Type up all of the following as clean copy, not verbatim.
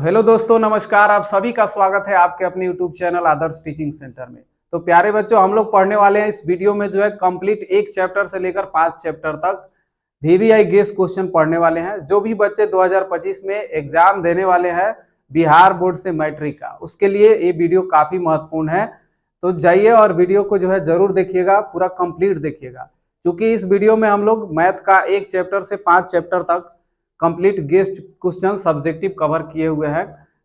तो हेलो दोस्तों, नमस्कार। आप सभी का स्वागत है आपके अपने यूट्यूब चैनल आदर्श टीचिंग सेंटर में। तो प्यारे बच्चों, हम लोग पढ़ने वाले हैं इस वीडियो में जो है कंप्लीट एक चैप्टर से लेकर 5 चैप्टर तक वीवीआई गेस क्वेश्चन पढ़ने वाले हैं। जो भी बच्चे 2025 में एग्जाम देने वाले हैं बिहार बोर्ड से मैट्रिक का, उसके लिए ये वीडियो काफी महत्वपूर्ण है। तो जाइए और वीडियो को जो है जरूर देखिएगा, पूरा कंप्लीट देखिएगा, क्योंकि इस वीडियो में हम लोग मैथ का एक चैप्टर से 5 चैप्टर तक complete guest question subjective cover किए हुए हैं,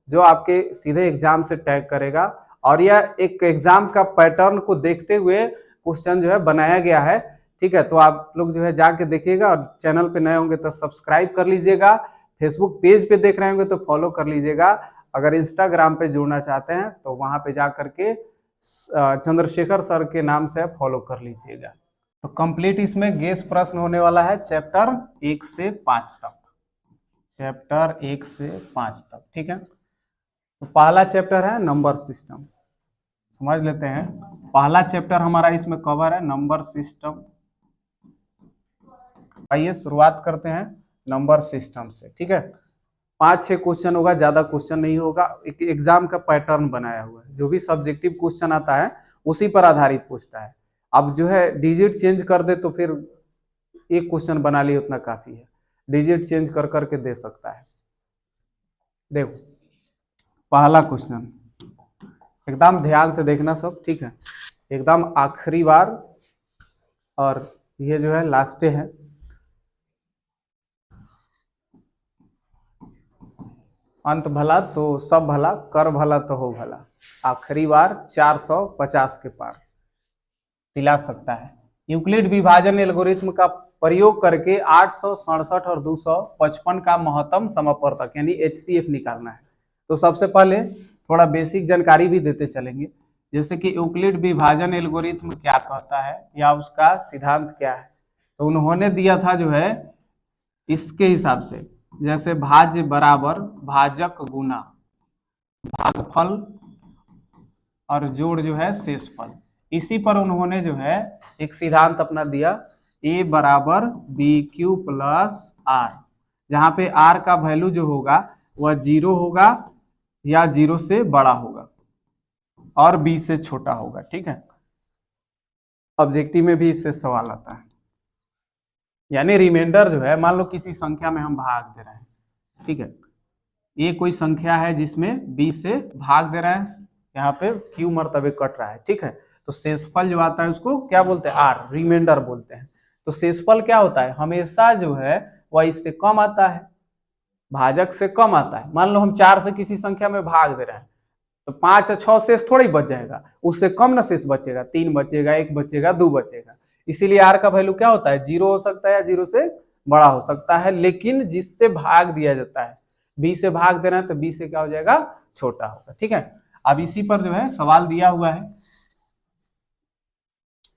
जो आपके सीधे एग्जाम से टैग करेगा। और यह एक एग्जाम का पैटर्न को देखते हुए क्वेश्चन जो है बनाया गया है। ठीक है, तो आप लोग जो है जाके देखिएगा, और चैनल पे नए होंगे तो सब्सक्राइब कर लीजिएगा, फेसबुक पेज पे देख रहे होंगे तो फॉलो कर लीजिएगा, अगर इंस्टाग्राम पे जुड़ना चाहते हैं तो वहां पे जा करके चंद्रशेखर सर के नाम से फॉलो कर लीजिएगा। तो कंप्लीट इसमें गेस प्रश्न होने वाला है चैप्टर 1 से 5 तक, चैप्टर 1 से 5 तक। ठीक है, तो पहला चैप्टर है नंबर सिस्टम। समझ लेते हैं, पहला चैप्टर हमारा इसमें कवर है नंबर सिस्टम। आइए शुरुआत करते हैं नंबर सिस्टम से। ठीक है, 5-6 क्वेश्चन होगा, ज्यादा क्वेश्चन नहीं होगा। एक एग्जाम का पैटर्न बनाया हुआ है, जो भी सब्जेक्टिव क्वेश्चन आता है उसी पर आधारित पूछता है। अब जो है डिजिट चेंज कर दे तो फिर एक क्वेश्चन बना लिए उतना काफी है, डिजिट चेंज कर करके दे सकता है। देखो पहला क्वेश्चन, एकदम ध्यान से देखना सब। ठीक है, एकदम आखिरी बार, और ये जो है लास्ट है। अंत भला तो सब भला, कर भला तो हो भला, आखिरी बार 450 के पार दिला सकता है। यूक्लिड विभाजन एल्गोरिथम का प्रयोग करके 867 और 255 का महत्तम समापवर्तक यानी HCF निकालना है। तो सबसे पहले थोड़ा बेसिक जानकारी भी देते चलेंगे, जैसे कि यूक्लिड विभाजन एल्गोरिथम क्या कहता है या उसका सिद्धांत क्या है। तो उन्होंने दिया था जो है इसके हिसाब से, जैसे भाज्य बराबर भाजक गुना भागफल और जोड़ जो है शेषफल। इसी पर उन्होंने जो है एक सिद्धांत अपना दिया, A बराबर BQ प्लस R, जहां पे R का वैल्यू जो होगा वह 0 होगा या 0 से बड़ा होगा और B से छोटा होगा। ठीक है, ऑब्जेक्टिव में भी इससे सवाल आता है। यानी रिमाइंडर जो है, मान लो किसी संख्या में हम भाग दे रहे हैं। ठीक है, ये कोई संख्या है जिसमें B से भाग दे रहे हैं, यहाँ पे Q मर्तबे कट रहा है। ठीक है, तो शेषफल जो आता है उसको क्या बोलते हैं? R, रिमाइंडर बोलते हैं। तो शेषफल क्या होता है? हमेशा जो है वह इससे कम आता है, भाजक से कम आता है। मान लो हम 4 से किसी संख्या में भाग दे रहे हैं, तो 5 और 6 शेष थोड़ी बच जाएगा, उससे कम ना शेष बचेगा, 3 बचेगा, 1 बचेगा, 2 बचेगा। इसीलिए R का वैल्यू क्या होता है? 0 हो सकता है या 0 से बड़ा हो सकता है, लेकिन जिससे भाग दिया जाता है, B से भाग देना है तो B से क्या हो जाएगा? छोटा होगा। ठीक है, अब इसी पर जो है सवाल दिया हुआ है।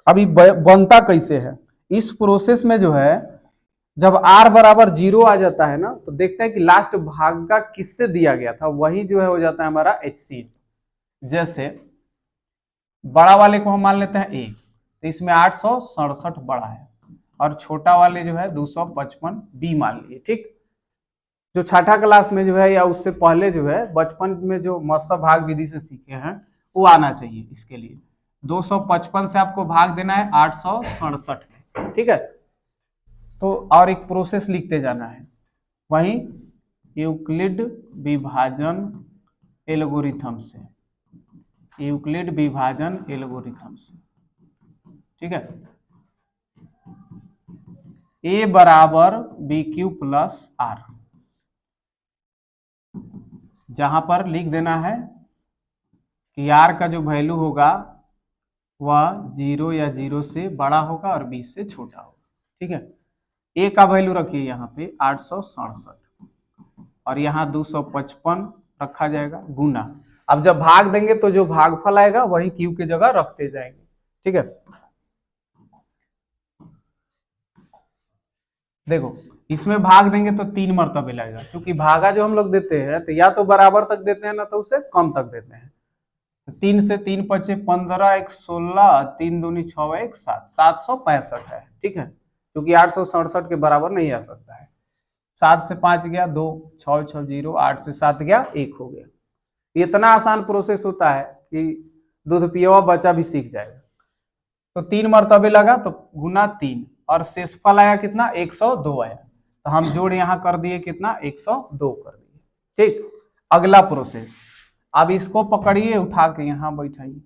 अभी बनता कैसे है इस प्रोसेस में जो है, जब R बराबर 0 आ जाता है ना, तो देखते हैं कि लास्ट भाग का किससे दिया गया था, वही जो है हो जाता है हमारा HCF। जैसे बड़ा वाले को हम मान लेते हैं A, तो इसमें 867 बड़ा है, और छोटा वाले जो है 255 B मान लिए। ठीक, जो छठा क्लास में जो है या उससे पहले जो है बचपन में जो मत्स्य भाग विधि से सीखे हैं वो आना चाहिए। इसके लिए 255 से आपको भाग देना है 867 में। ठीक है, तो और एक प्रोसेस लिखते जाना है, वही यूक्लिड विभाजन एल्गोरिथम से, यूक्लिड विभाजन एल्गोरिथम से। ठीक है, A बराबर BQ प्लस R, जहां पर लिख देना है कि R का जो वैल्यू होगा वह 0 या 0 से बड़ा होगा और B से छोटा होगा। ठीक है, A का वैल्यू रखिए यहाँ पे 867, और यहाँ 255 रखा जाएगा गुना। अब जब भाग देंगे तो जो भागफल आएगा वही Q की जगह रखते जाएंगे। ठीक है, देखो इसमें भाग देंगे तो 3 मर्तबे लगेगा, क्योंकि भागा जो हम लोग देते हैं तो या तो बराबर तक देते हैं ना तो उसे कम तक देते हैं। 3 से 3 पचे 15, 1 16, 3 दूनी 6, 1 7, 765 है। ठीक है, क्योंकि 867 के बराबर नहीं आ सकता है। 7 से 5 गया 2, 6 6 0, 8 से 7 गया 1 हो गया। इतना आसान प्रोसेस होता है कि दूध पिया बच्चा भी सीख जाएगा। तो 3 मरतबे लगा तो गुना 3 और शेषफल आया कितना 102 आया, तो हम जोड़ यहाँ कर दिए कितना 102 कर दिए। ठीक, अगला प्रोसेस, अब इसको पकड़िए उठा के यहाँ बैठाइए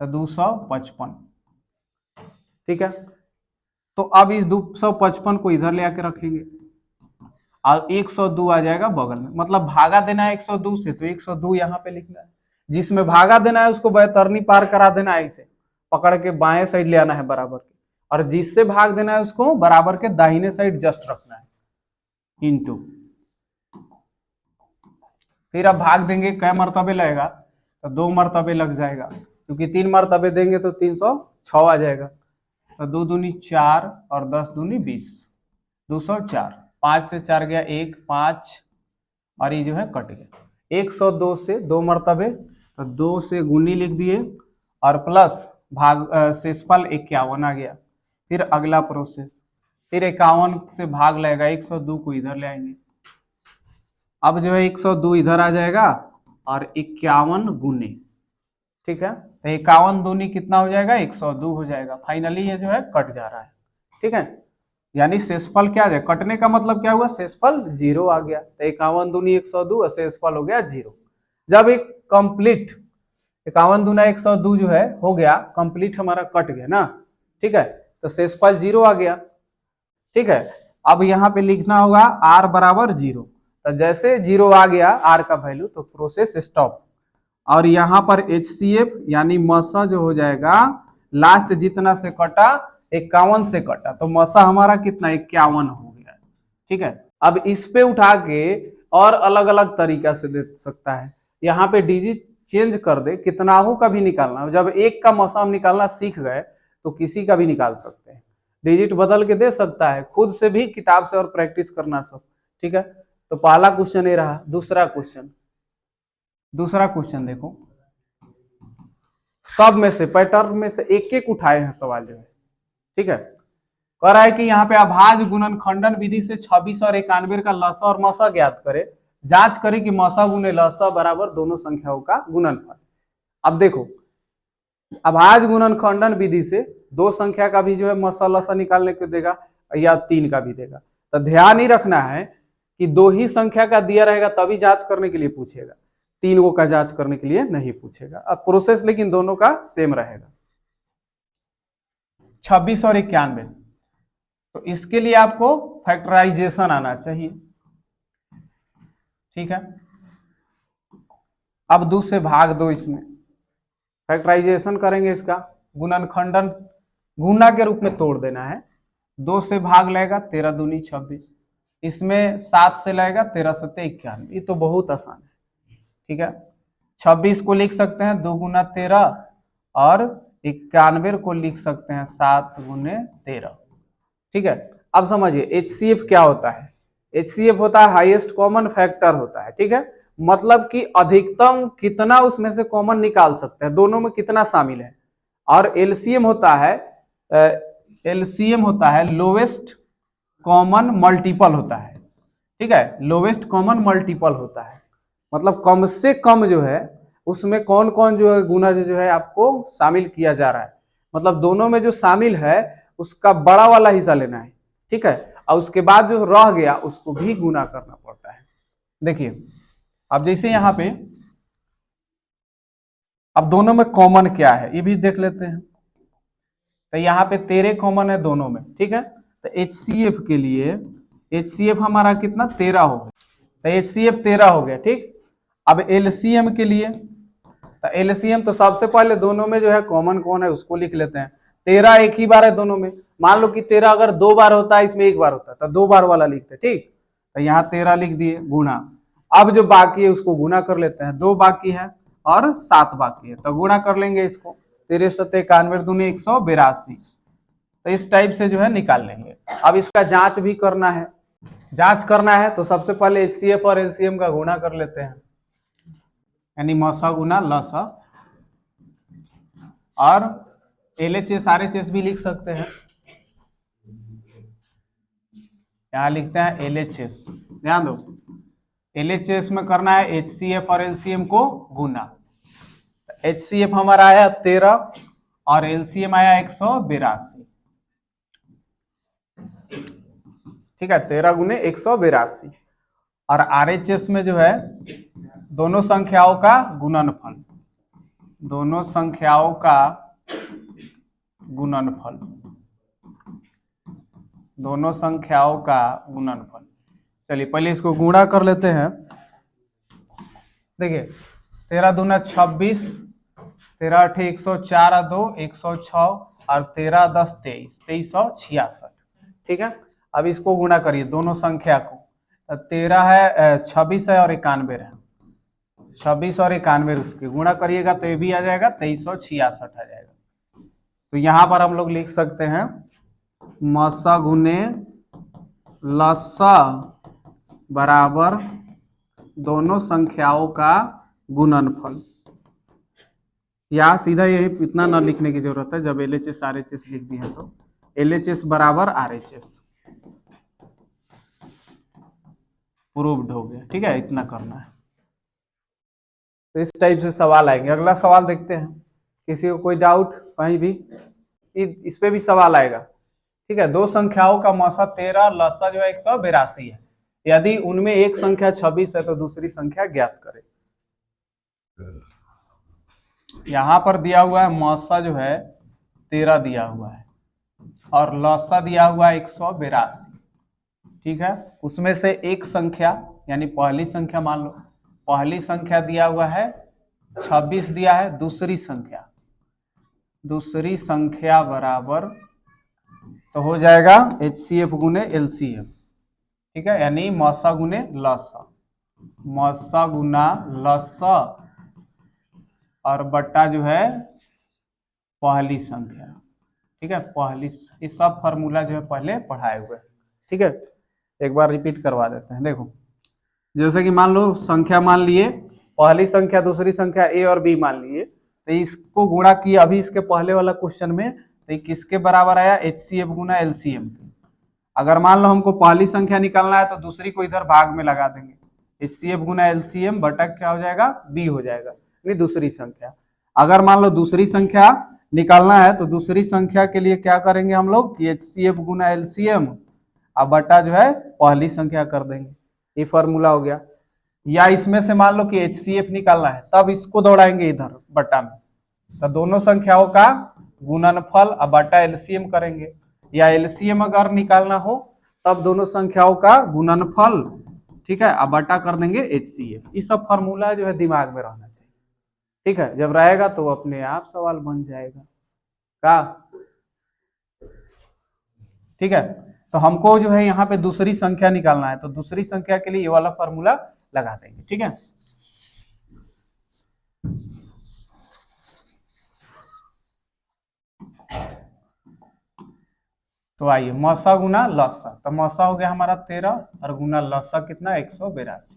तो 255। ठीक है, तो अब इस 255 को इधर ले आके रखेंगे और 102 आ जाएगा बगल में, मतलब भागा देना है 102 से, तो 102 यहाँ पे लिखना है। जिसमें भागा देना है उसको बैतरनी पार करा देना है, इसे पकड़ के बाएं साइड ले आना है बराबर के, और जिससे भाग देना है उसको बराबर के दाहिने साइड जस्ट रखना है इनटू। फिर अब भाग देंगे, कै मरतबे लगेगा, तो 2 मरतबे लग जाएगा, क्योंकि 3 मरतबे देंगे तो 306 आ जाएगा। तो 2 दूनी 4 और 10 दूनी 20, 204। 5 से 4 गया 1, 5 और ये जो है कट गया। 102 से 2 मरतबे, तो 2 से गुनी लिख दिए और प्लस भाग शेषफल 51 आ गया। फिर अगला प्रोसेस, फिर 51 से भाग लगेगा, 102 को इधर ले आएंगे। अब जो है 102 इधर आ जाएगा और 51 गुने, ठीक है, तो 51 दूनी कितना हो जाएगा 102 हो जाएगा। फाइनली ये जो है कट जा रहा है। ठीक है, यानी शेषफल क्या है, कटने का मतलब क्या हुआ, शेषफल 0 आ गया। तो 51 दूनी 102 और शेषफल हो गया 0। जब एक कंप्लीट 51 दूना 102 जो है हो गया कंप्लीट, हमारा कट गया ना, ठीक है, तो शेषफल 0 आ गया। ठीक है, अब यहाँ पे लिखना होगा r बराबर 0, तो जैसे 0 आ गया r का वैल्यू तो प्रोसेस स्टॉप, और यहाँ पर HCF यानी मसा जो हो जाएगा लास्ट जितना से कटा 51 से कटा, तो मसा हमारा कितना 51 हो गया। ठीक है, अब इस पे उठा के और अलग अलग तरीका से दे सकता है, यहाँ पे डिजिट चेंज कर दे, कितनाहू का भी निकालना, जब एक का मसा हम निकालना सीख गए तो किसी का भी निकाल सकते हैं, डिजिट बदल के दे सकता है, खुद से भी किताब से और प्रैक्टिस करना सब। ठीक है, तो पहला क्वेश्चन ये रहा। दूसरा क्वेश्चन देखो, सब में से पैटर्न में से एक एक उठाए हैं सवाल जो है। ठीक है, कह रहा है कि यहाँ पे अभाज्य गुणन खंडन विधि से 26 और 91 का लसा और मसा ज्ञात करे, जांच करे कि मसा गुने लसा बराबर दोनों संख्याओं का गुणनफल। अब देखो, अभाज्य गुणन खंडन विधि से दो संख्या का भी जो है मसा लसा निकालने को देगा या 3 का भी देगा, तो ध्यान ही रखना है कि 2 ही संख्या का दिया रहेगा तभी जांच करने के लिए पूछेगा, 3 को का जांच करने के लिए नहीं पूछेगा। अब प्रोसेस लेकिन दोनों का सेम रहेगा। 26 और 91, तो इसके लिए आपको फैक्टराइजेशन आना चाहिए। ठीक है, अब 2 से भाग दो, इसमें फैक्टराइजेशन करेंगे, इसका गुणनखंडन गुना के रूप में तोड़ देना है। 2 से भाग लगेगा 13 दूनी 26, इसमें 7 से लगेगा 13 सत्ते 91, ये तो बहुत आसान है। ठीक है, 26 को लिख सकते हैं 2 गुना 13 और 91 को लिख सकते हैं 7 गुने 13। ठीक है, अब समझिए HCF क्या होता है। HCF होता है हाईएस्ट कॉमन फैक्टर होता है। ठीक है, मतलब कि अधिकतम कितना उसमें से कॉमन निकाल सकते हैं, दोनों में कितना शामिल है। और LCM होता है लोवेस्ट कॉमन मल्टीपल होता है। ठीक है, लोवेस्ट कॉमन मल्टीपल होता है, मतलब कम से कम जो है उसमें कौन कौन जो है गुना जो है आपको शामिल किया जा रहा है, मतलब दोनों में जो शामिल है उसका बड़ा वाला हिस्सा लेना है। ठीक है, और उसके बाद जो रह गया उसको भी गुना करना पड़ता है। देखिए, अब जैसे यहाँ पे अब दोनों में कॉमन क्या है ये भी देख लेते हैं। तो यहाँ पे 13 कॉमन है दोनों में। ठीक है, तो HCF के लिए HCF हमारा कितना 13 हो गया, तो HCF 13 हो गया। ठीक, अब LCM के लिए, तो LCM तो सबसे पहले दोनों में जो है कॉमन कौन है उसको लिख लेते हैं। 13 एक ही बार है दोनों में, मान लो कि 13 अगर 2 बार होता है इसमें 1 बार होता है तो 2 बार वाला लिखते। ठीक, तो यहाँ 13 लिख दिए गुना, अब जो बाकी है उसको गुना कर लेते हैं, 2 बाकी है और 7 बाकी है, तो गुना कर लेंगे इसको, 13 सत्ते 91 दूनी 182, तो इस टाइप से जो है निकाल लेंगे। अब इसका जांच भी करना है, तो सबसे पहले HCF और LCM का गुना कर लेते हैं, यानी मसा गुना लसा, और LHS RHS भी लिख सकते हैं, यहाँ लिखते हैं LHS। ध्यान दो, LHS में करना है HCF और LCM को गुना। HCF हमारा आया 13 और LCM आया 182। ठीक है, 13 गुने 182। और RHS में जो है दोनों संख्याओं का गुणनफल, दोनों संख्याओं का गुणनफल, दोनों संख्याओं का गुणनफल। चलिए पहले इसको गुणा कर लेते हैं। देखिए 13 दूना 26, 13 अठे 104 और 2 106 और 13 10 23 2366। ठीक है, अब इसको गुणा करिए दोनों संख्या को। 13 है 26 है और 91 है, 26 और 91 उसके गुणा करिएगा तो ये भी आ जाएगा 2366 आ जाएगा। तो यहां पर हम लोग लिख सकते हैं मसा गुने लसा बराबर दोनों संख्याओं का गुणनफल। या सीधा यही इतना ना लिखने की जरूरत है, जब LHS RHS लिख दिए तो LHS बराबर RHS प्रूव्ड हो गया। ठीक है, इतना करना है। तो इस टाइप से सवाल आएंगे। अगला सवाल देखते हैं, किसी को कोई डाउट कहीं भी, इस पे भी सवाल आएगा। ठीक है, दो संख्याओं का मौसा 13, लसा जो है 182 है। यदि उनमें एक संख्या 26 है तो दूसरी संख्या ज्ञात करें। यहां पर दिया हुआ है मौसा जो है 13 दिया हुआ है और लसा दिया हुआ है 182। ठीक है, उसमें से एक संख्या यानी पहली संख्या मान लो, पहली संख्या दिया हुआ है 26 दिया है, दूसरी संख्या बराबर तो हो जाएगा HCF गुने LCM। ठीक है, यानी मौसा गुने लसा, मौसा गुना लसा और बट्टा जो है पहली संख्या। ठीक है, पहली, ये सब फॉर्मूला जो है पहले पढ़ाए हुए। ठीक है, एक बार रिपीट करवा देते हैं। देखो जैसे कि मान लो संख्या मान लिए, पहली संख्या दूसरी संख्या A और B मान लिए, तो इसको गुणा किया अभी इसके पहले वाला क्वेश्चन में, तो ये किसके बराबर आया, HCF गुना LCM के। अगर मान लो हमको पहली संख्या निकालना है तो दूसरी को इधर भाग में लगा देंगे, HCF गुना LCM बटा क्या हो जाएगा, B हो जाएगा, यानी दूसरी संख्या। अगर मान लो दूसरी संख्या निकालना है तो दूसरी संख्या के लिए क्या करेंगे हम लोग कि HCF गुना LCM अब बटा जो है पहली संख्या कर देंगे। ये फॉर्मूला हो गया। या इसमें से मान लो कि HCF निकालना है तब इसको दौड़ाएंगे इधर बटा में, तो दोनों संख्याओं का गुणनफल अब बटा LCM करेंगे। या LCM अगर निकालना हो तब दोनों संख्याओं का गुणनफल, ठीक है, अब बटा कर देंगे HCF। ये सब फॉर्मूला जो है दिमाग में रहना चाहिए। ठीक है, जब रहेगा तो अपने आप सवाल बन जाएगा का। ठीक है, तो हमको जो है यहाँ पे दूसरी संख्या निकालना है, तो दूसरी संख्या के लिए ये वाला फॉर्मूला लगा देंगे। ठीक है, तो आइए मौसा गुना लसा, तो मौसा हो गया हमारा 13 और गुना लसा कितना 182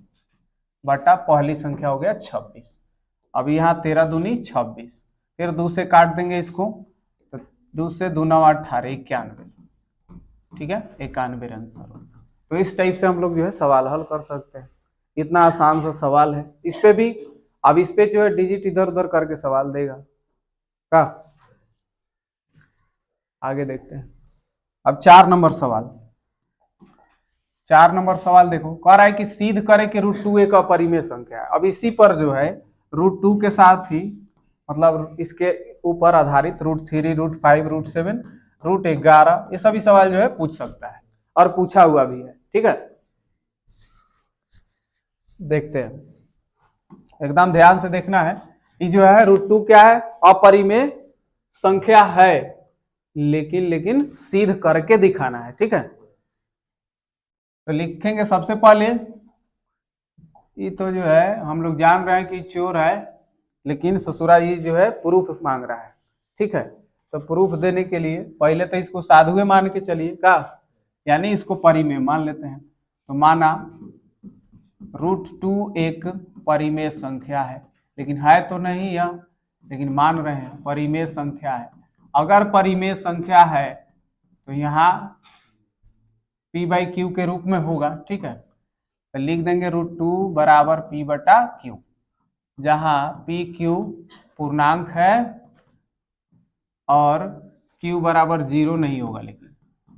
बटा पहली संख्या हो गया 26। अब यहाँ 13 दूनी 26, फिर 2 से काट देंगे इसको, तो 2 से 2 9 18 91। ठीक है, 91 आंसर। तो इस टाइप से हम लोग जो है सवाल हल कर सकते हैं। इतना आसान सा सवाल है। इस पे भी अब इस पे जो है डिजिट इधर उधर करके सवाल देगा का। आगे देखते हैं। अब 4 नंबर सवाल, 4 नंबर सवाल देखो, कह रहा है कि सिद्ध करे कि √2 एक अपरिमेय संख्या है। अब इसी पर जो है √2 के साथ ही मतलब इसके ऊपर आधारित √3, √5, √7, √11 ये सभी सवाल जो है पूछ सकता है और पूछा हुआ भी है। ठीक है, देखते हैं, एकदम ध्यान से देखना है। ये जो है √2 क्या है, अपरिमेय संख्या है, लेकिन सिद्ध करके दिखाना है। ठीक है, तो लिखेंगे सबसे पहले, ये तो जो है हम लोग जान रहे हैं कि चोर है, लेकिन ससुरा ये जो है प्रूफ मांग रहा है। ठीक है, तो प्रूफ देने के लिए पहले तो इसको साधुए मान के चलिए का, यानी इसको परिमेय मान लेते हैं। तो माना √2 एक परिमेय संख्या है, लेकिन है तो नहीं यह, लेकिन मान रहे हैं परिमेय संख्या है। अगर परिमेय संख्या है तो यहाँ P बाई क्यू के रूप में होगा, ठीक है। तो लिख देंगे √2 बराबर P बटा क्यू, जहां P क्यू पूर्णांक है और Q बराबर 0 नहीं होगा, लेकिन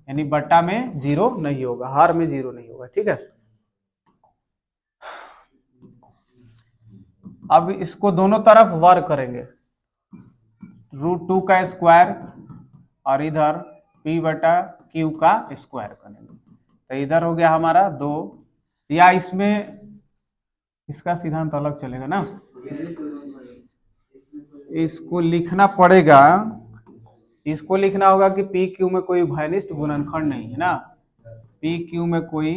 यानी बटा में 0 नहीं होगा, हर में 0 नहीं होगा, ठीक है। अब इसको दोनों तरफ वर्ग करेंगे, √2 का स्क्वायर और इधर P बटा क्यू का स्क्वायर करेंगे, तो इधर हो गया हमारा 2, या इसमें इसका सिद्धांत अलग चलेगा ना, इसको लिखना पड़ेगा, इसको लिखना होगा कि पी क्यू में कोई उभयनिष्ठ गुणनखंड नहीं है ना, पी क्यू में कोई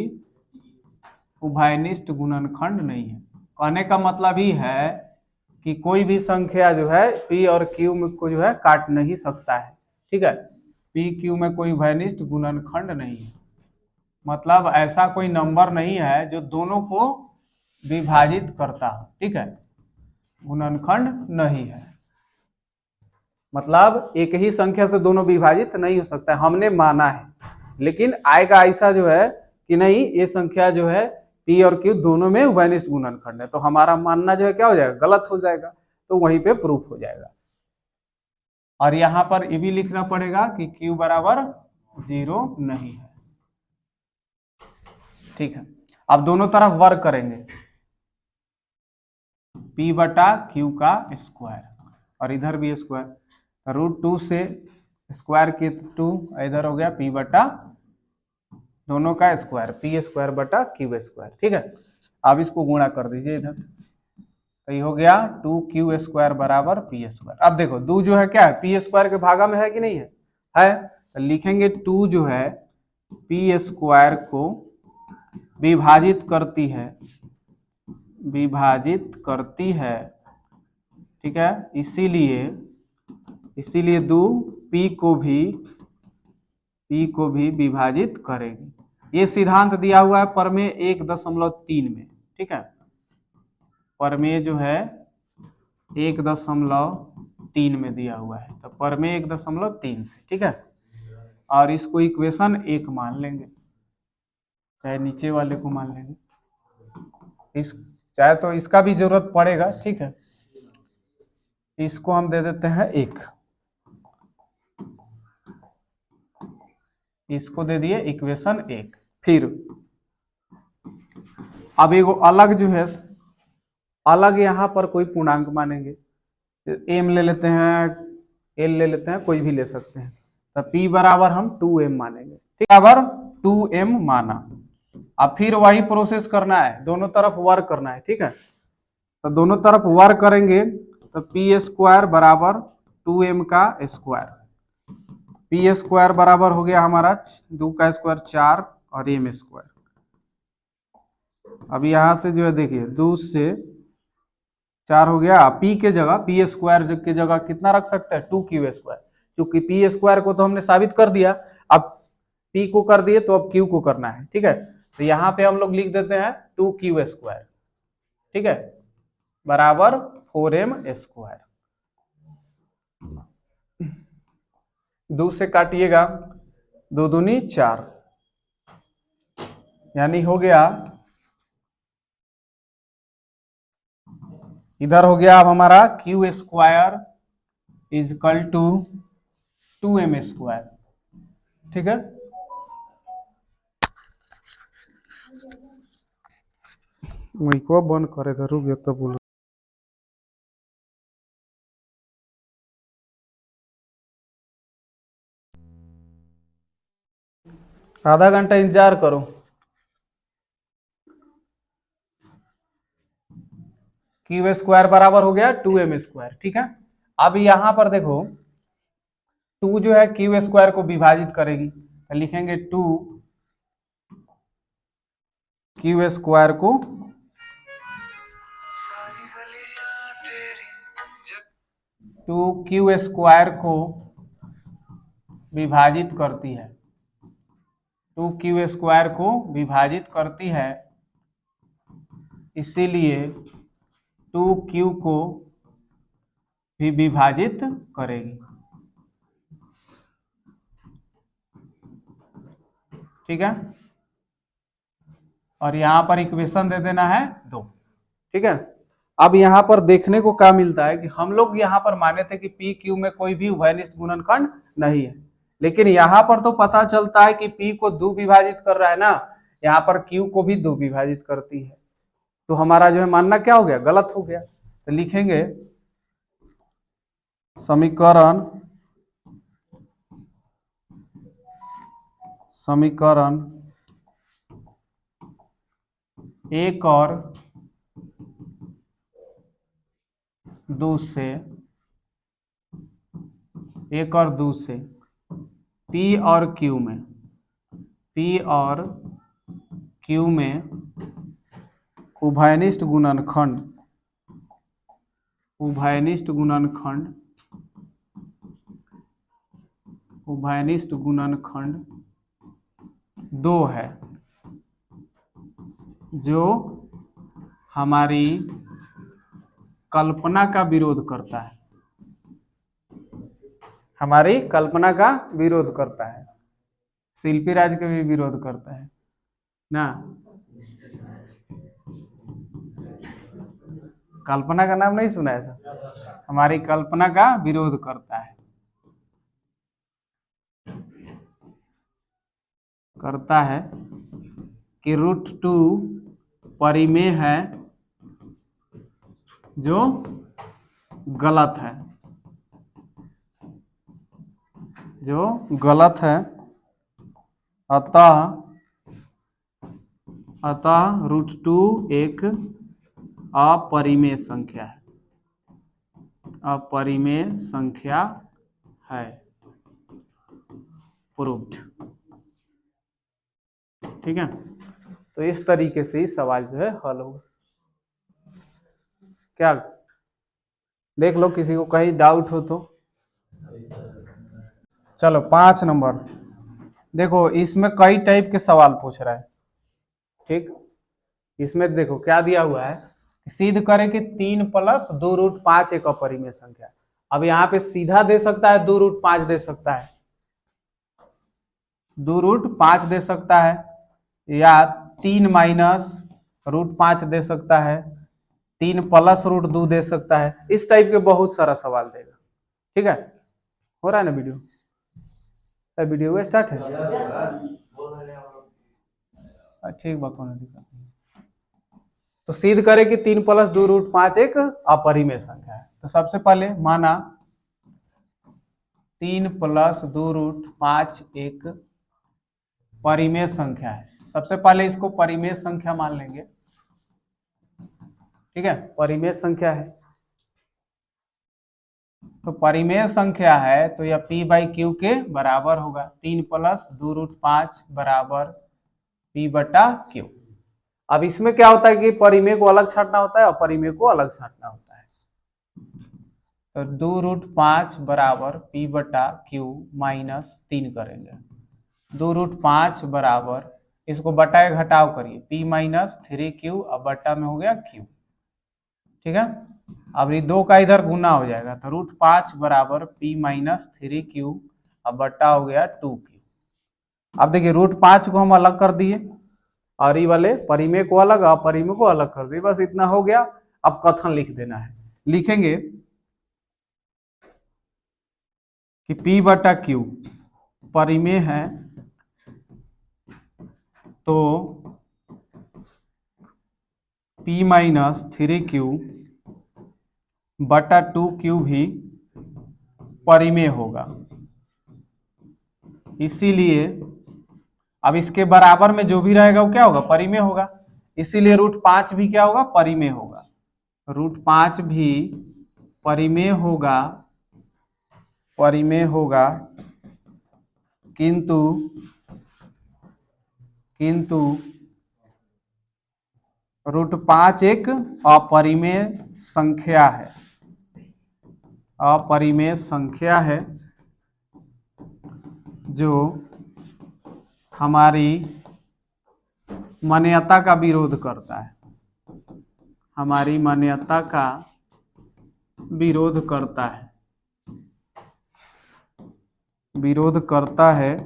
उभयनिष्ठ गुणनखंड नहीं है। कहने का मतलब ही है कि कोई भी संख्या जो है पी और क्यू में को जो है काट नहीं सकता है, ठीक है। पी क्यू में कोई उभयनिष्ठ गुणनखंड नहीं है, मतलब ऐसा कोई नंबर नहीं है जो दोनों को विभाजित करता हो, ठीक है, गुणनखंड नहीं है, मतलब एक ही संख्या से दोनों विभाजित नहीं हो सकता है, हमने माना है, लेकिन आएगा ऐसा जो है कि नहीं, ये संख्या जो है P और Q दोनों में उभयनिष्ठ गुणनखंड है, तो हमारा मानना जो है क्या हो जाएगा, गलत हो जाएगा, तो वहीं पे प्रूफ हो जाएगा। और यहां पर ये भी लिखना पड़ेगा कि Q बराबर 0 नहीं है, ठीक है। अब दोनों तरफ वर्ग करेंगे, P बटा Q का स्क्वायर और इधर भी स्क्वायर, √2 से स्क्वायर की 2, इधर हो गया P बटा दोनों का स्क्वायर, P स्क्वायर बटा Q स्क्वायर, ठीक है। अब इसको गुणा कर दीजिए इधर, तो ये हो गया 2Q स्क्वायर बराबर P स्क्वायर। अब देखो 2 जो है क्या है, P स्क्वायर के भागा में है कि नहीं है, तो लिखेंगे 2 जो है P स्क्वायर को विभाजित करती है, विभाजित करती है, ठीक है, इसीलिए 2 P को भी विभाजित करेगी। ये सिद्धांत दिया हुआ है प्रमेय 1.3 में, ठीक है, प्रमेय जो है 1.3 में दिया हुआ है, तो प्रमेय 1.3 से, ठीक है। और इसको इक्वेशन 1 मान लेंगे, चाहे नीचे वाले को मान लेंगे, इस चाहे तो इसका भी जरूरत पड़ेगा, ठीक है, इसको हम दे देते हैं 1, इसको दे दिए इक्वेशन 1। फिर अब एगो अलग जो है, अलग यहां पर कोई पूर्णांक मानेंगे, m ले लेते हैं, l ले लेते हैं, कोई भी ले सकते हैं, तो p बराबर हम 2m मानेंगे, ठीक है, बराबर 2m माना। अब फिर वही प्रोसेस करना है, दोनों तरफ वर्क करना है, ठीक है, तो दोनों तरफ वर्क करेंगे, तो p स्क्वायर बराबर 2m का स्क्वायर, p स्क्वायर बराबर हो गया हमारा 2 का स्क्वायर 4 और m स्क्वायर। अब यहां से जो है देखिए 2 से 4 हो गया, p के जगह p स्क्वायर की जगह कितना रख सकते हैं, 2q स्क्वायर, क्योंकि p स्क्वायर को तो हमने साबित कर दिया, अब p को कर दिए तो अब q को करना है, ठीक है, तो यहाँ पे हम लोग लिख देते हैं 2q स्क्वायर, ठीक है, बराबर 4m स्क्वायर। 2 से काटिएगा, 2 दूनी 4, यानी हो गया, इधर हो गया अब हमारा q square is equal to 2m square, ठीक है। माइको बंद करे तो रुक गया, तब बोलो। आधा घंटा इंतजार करो। क्यू स्क्वायर बराबर हो गया 2m स्क्वायर, ठीक है। अब यहां पर देखो 2 जो है क्यू स्क्वायर को विभाजित करेगी, तो लिखेंगे 2 क्यू स्क्वायर को विभाजित करती है, 2q स्क्वायर को विभाजित करती है, इसीलिए 2q को भी विभाजित करेगी, ठीक है। और यहाँ पर इक्वेशन दे देना है 2। ठीक है, अब यहाँ पर देखने को क्या मिलता है कि हम लोग यहाँ पर माने थे कि पी क्यू में कोई भी उभयनिष्ठ गुणनखंड नहीं है, लेकिन यहाँ पर तो पता चलता है कि पी को 2 विभाजित कर रहा है ना, यहाँ पर क्यू को भी 2 विभाजित करती है, तो हमारा जो है मानना क्या हो गया, गलत हो गया। तो लिखेंगे समीकरण 1 और 2 से P और Q में उभयनिष्ठ गुणनखंड 2 है, जो हमारी कल्पना का विरोध करता है, शिल्पी राज का भी विरोध करता है ना। कल्पना का नाम नहीं सुना है सर, हमारी कल्पना का विरोध करता है कि √2 परिमेय है जो गलत है, अतः √2 एक अपरिमेय संख्या है, प्रूव्ड। ठीक है, तो इस तरीके से ही सवाल जो है हल होगा। क्या देख लो, किसी को कहीं डाउट हो तो। चलो 5 नंबर देखो, इसमें कई टाइप के सवाल पूछ रहा है। ठीक, इसमें देखो क्या दिया हुआ है, सिद्ध करें कि 3 + 2√5 एक अपरिमेय संख्या। अब यहाँ पे सीधा दे सकता है, 2√5 दे सकता है, 2√5 दे सकता है, या 3 - √5 दे सकता है, 3 + √2 दे सकता है। इस टाइप के बहुत सारा सवाल देगा। ठीक है, हो रहा है ना वीडियो स्टार्ट है। ठीक बात होने दिक्कत। तो सिद्ध करें कि 3 + 2√5 एक अपरिमेय संख्या है। तो सबसे पहले माना 3 + 2√5 एक परिमेय संख्या है। सबसे पहले इसको परिमेय संख्या मान लेंगे। ठीक है, परिमेय संख्या है, तो परिमेय संख्या है तो यह P/Q के बराबर होगा। 3 + 2√5 बराबर P/Q। अब इसमें क्या होता है कि परिमेय को अलग छांटना होता है, अपरिमेय को अलग छांटना होता है। तो 2√5 बराबर P/Q -3 करेंगे। 2√5 बराबर, इसको बटा घटाव करिए, P - 3Q, अब बटा में हो गया Q। ठीक है, अब ये 2 का इधर गुना हो जाएगा, तो √5 बराबर P - 3Q, अब बटा हो गया 2Q। अब देखिए √5 को हम अलग कर दिए और ये वाले परिमेय को अलग, अपरिमेय को अलग कर दिए, बस इतना हो गया। अब कथन लिख देना है, लिखेंगे कि P/Q परिमेय है तो P - 3Q बटा 2Q भी परिमेय होगा। इसीलिए अब इसके बराबर में जो भी रहेगा वो क्या होगा, परिमेय होगा। इसीलिए √5 भी क्या होगा, परिमेय होगा। √5 भी परिमेय होगा, किंतु √5 एक अपरिमेय संख्या है, जो हमारी मान्यता का विरोध करता है, विरोध करता है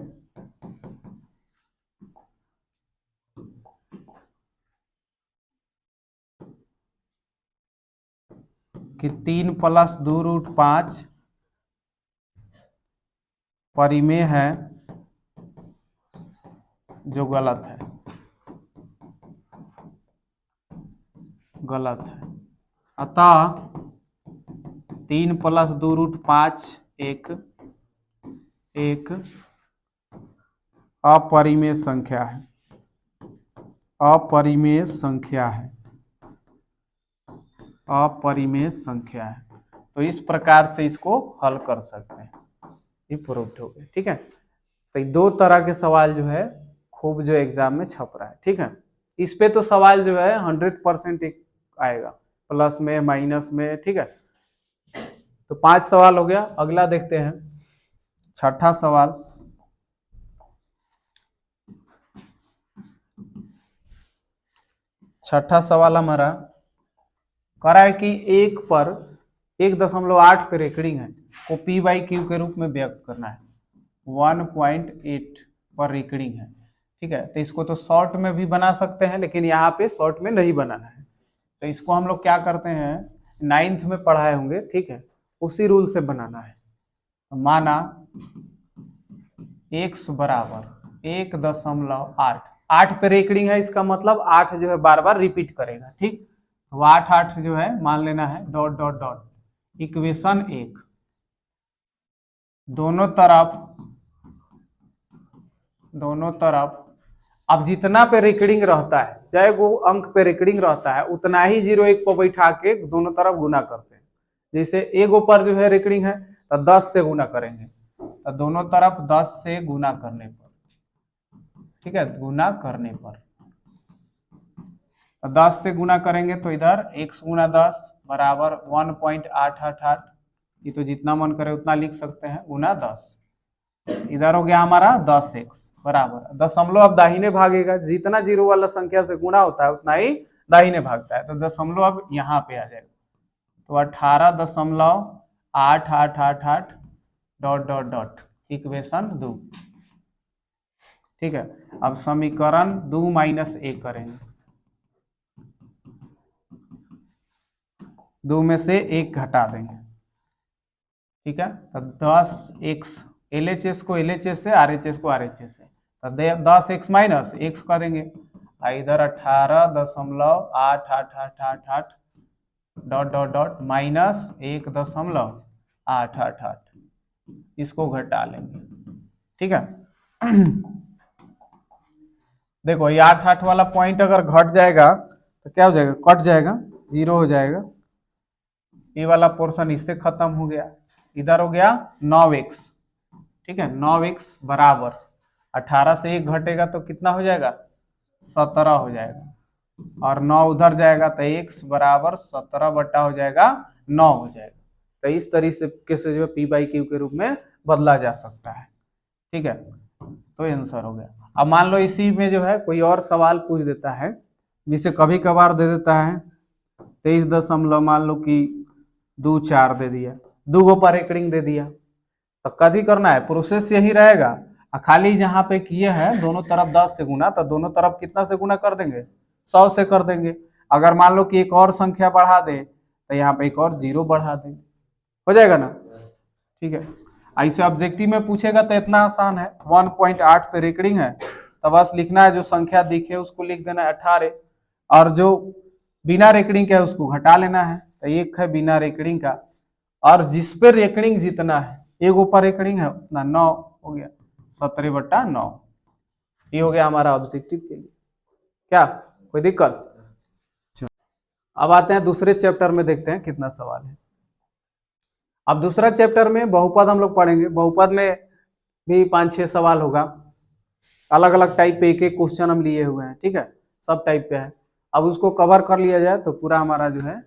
कि 3 + 2√5 परिमेय है, जो गलत है, गलत है। अतः 3 + 2√5 एक अपरिमेय संख्या है, अपरिमेय संख्या है, अपरिमेय संख्या है। तो इस प्रकार से इसको हल कर सकते हैं, ये प्रूव्ड हो गया। ठीक है, तो 2 तरह के सवाल जो है खूब जो एग्जाम में छप रहा है। ठीक है, इस पे तो सवाल जो है 100% एक आएगा, प्लस में माइनस में। ठीक है, तो 5 सवाल हो गया। अगला देखते हैं, छठा सवाल। छठा सवाल हमारा कह रहा है कि 1 पर 1.8 पे रेकडिंग है को P/Q के रूप में व्यक्त करना है। 1.8 पर रेकडिंग है। ठीक है, तो इसको तो शॉर्ट में भी बना सकते हैं, लेकिन यहाँ पे शॉर्ट में नहीं बनाना है। तो इसको हम लोग क्या करते हैं, 9th में पढ़ाए होंगे। ठीक है, उसी रूल से बनाना है। माना x बराबर 1.8, 8 पे रेकडिंग है, इसका मतलब 8 जो है बार बार रिपीट करेगा। ठीक, तो 8 जो है मान लेना है, डॉट डॉट डॉट इक्वेशन 1 दोनों तरफ अब जितना पे रेकडिंग रहता है, चाहे वो अंक पे रेकडिंग रहता है, उतना ही 0 1 पर बैठा के दोनों तरफ गुना करते हैं। जैसे एगो पर जो है रेकडिंग है तो 10 से गुना करेंगे, तो दोनों तरफ 10 से गुना करने पर, ठीक है, गुना करने पर 10 से गुना करेंगे तो इधर x गुना 10 बराबर 1.888, ये तो जितना मन करे उतना लिख सकते हैं, गुना 10। इधर हो गया हमारा 10x बराबर दशमलव। अब दाहिने भागेगा, जितना 0 वाला संख्या से गुना होता है उतना ही दाहिने भागता है, तो दशमलव अब यहाँ पे आ जाएगा, तो 18.8888 डॉट डॉट डॉट इक्वेशन 2। ठीक है, अब समीकरण 2 - 1 करेंगे, 2 में से 1 घटा देंगे। ठीक है, तो 10x LHS को LHS से, RHS को RHS से, तो 10x माइनस x करेंगे, इधर 18.8888 डॉट डॉट डॉट माइनस 1.888, इसको घटा लेंगे। ठीक है, देखो ये 8 वाला पॉइंट अगर घट जाएगा तो क्या हो जाएगा, कट जाएगा, 0 हो जाएगा। ये वाला पोर्शन इससे खत्म हो गया, इधर हो गया 9x। ठीक है, 9x बराबर 18 से 1 घटेगा तो कितना हो जाएगा, 17 हो जाएगा, और 9 उधर जाएगा तो x बराबर 17 बटा हो जाएगा 9 हो जाएगा। तो इस तरीके से जो है P/Q के रूप में बदला जा सकता है। ठीक है, तो आंसर हो गया। अब मान लो इसी में जो है कोई और सवाल पूछ देता है, जिसे कभी कभार दे देता है 23 दशमलव मान लो कि 24 दे दिया, 2 गो पर रेकडिंग दे दिया, तो कभी करना है, प्रोसेस यही रहेगा। खाली जहां पे किए हैं दोनों तरफ 10 से गुना, तो दोनों तरफ कितना से गुना कर देंगे, 100 से कर देंगे। अगर मान लो कि एक और संख्या बढ़ा दे तो यहाँ पे एक और 0 बढ़ा देंगे, हो जाएगा ना। ठीक है, ऐसे ऑब्जेक्टिव में पूछेगा तो इतना आसान है, 1.8 पे रेकडिंग है तो बस लिखना है, जो संख्या दिखे उसको लिख देना है 18, और जो बिना रेकडिंग का है उसको घटा लेना है। तो एक है बिना रेकडिंग का, और जिस पे रेकडिंग जितना है, एक ऊपर रेकडिंग है उतना 9 हो गया, 17/9। ये हो गया हमारा ऑब्जेक्टिव के लिए। क्या कोई दिक्कत? अब आते हैं दूसरे चैप्टर में, देखते हैं कितना सवाल है। अब दूसरा चैप्टर में बहुपद हम लोग पढ़ेंगे। बहुपद में भी 5-6 सवाल होगा, अलग अलग टाइप पे एक एक क्वेश्चन हम लिए हुए हैं। ठीक है, सब टाइप पे है। अब उसको कवर कर लिया जाए तो पूरा हमारा जो है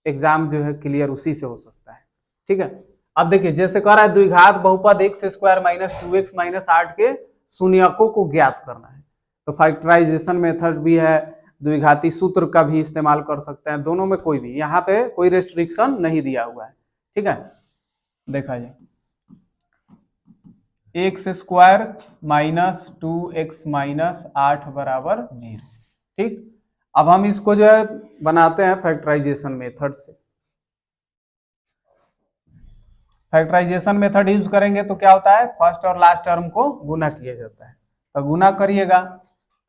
एग्जाम जो है क्लियर उसी से हो सकता है। ठीक है, अब देखिए जैसे कह रहा है द्विघात बहुपद x² - 2x - 8 के शून्यकों को ज्ञात करना है, तो फैक्टराइजेशन मेथड भी है, द्विघाती सूत्र का भी इस्तेमाल कर सकते हैं, दोनों में कोई भी, यहाँ पे कोई रेस्ट्रिक्शन नहीं दिया हुआ है। ठीक है, देखा जाए x² - 2x - 8 बराबर 0। ठीक, अब हम इसको जो है बनाते हैं फैक्टराइजेशन मेथड से। फैक्टराइजेशन मेथड यूज करेंगे तो क्या होता है, फर्स्ट और लास्ट टर्म को गुना किया जाता है। तो गुना करिएगा,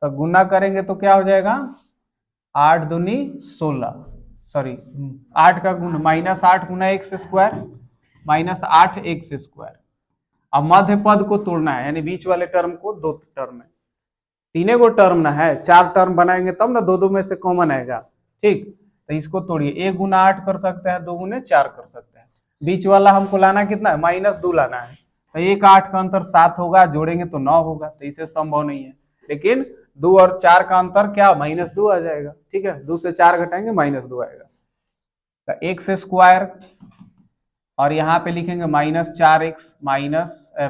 तो गुना करेंगे तो क्या हो जाएगा, 8 दूनी 16, सॉरी 8 का गुना -8 गुना एक्स स्क्वायर -8 एक्स स्क्वायर। अब मध्य पद को तोड़ना है, यानी बीच वाले टर्म को दो टर्म में, तीने को टर्म ना है, 4 टर्म बनाएंगे तब ना, दो दो में से कॉमन आएगा। ठीक, तो इसको तोड़िए, 1 गुना 8 कर सकते हैं, 2 गुने 4 कर सकते हैं। बीच वाला हमको लाना कितना है, -2 लाना है। तो 1 8 का अंतर 7 होगा, जोड़ेंगे तो 9 होगा, तो इसे संभव नहीं है। लेकिन 2 और 4 का अंतर क्या, -2 आ जाएगा। ठीक है, 2 से 4 घटाएंगे -2 आएगा। तो एक्स स्क्वायर, और यहाँ पे लिखेंगे -4x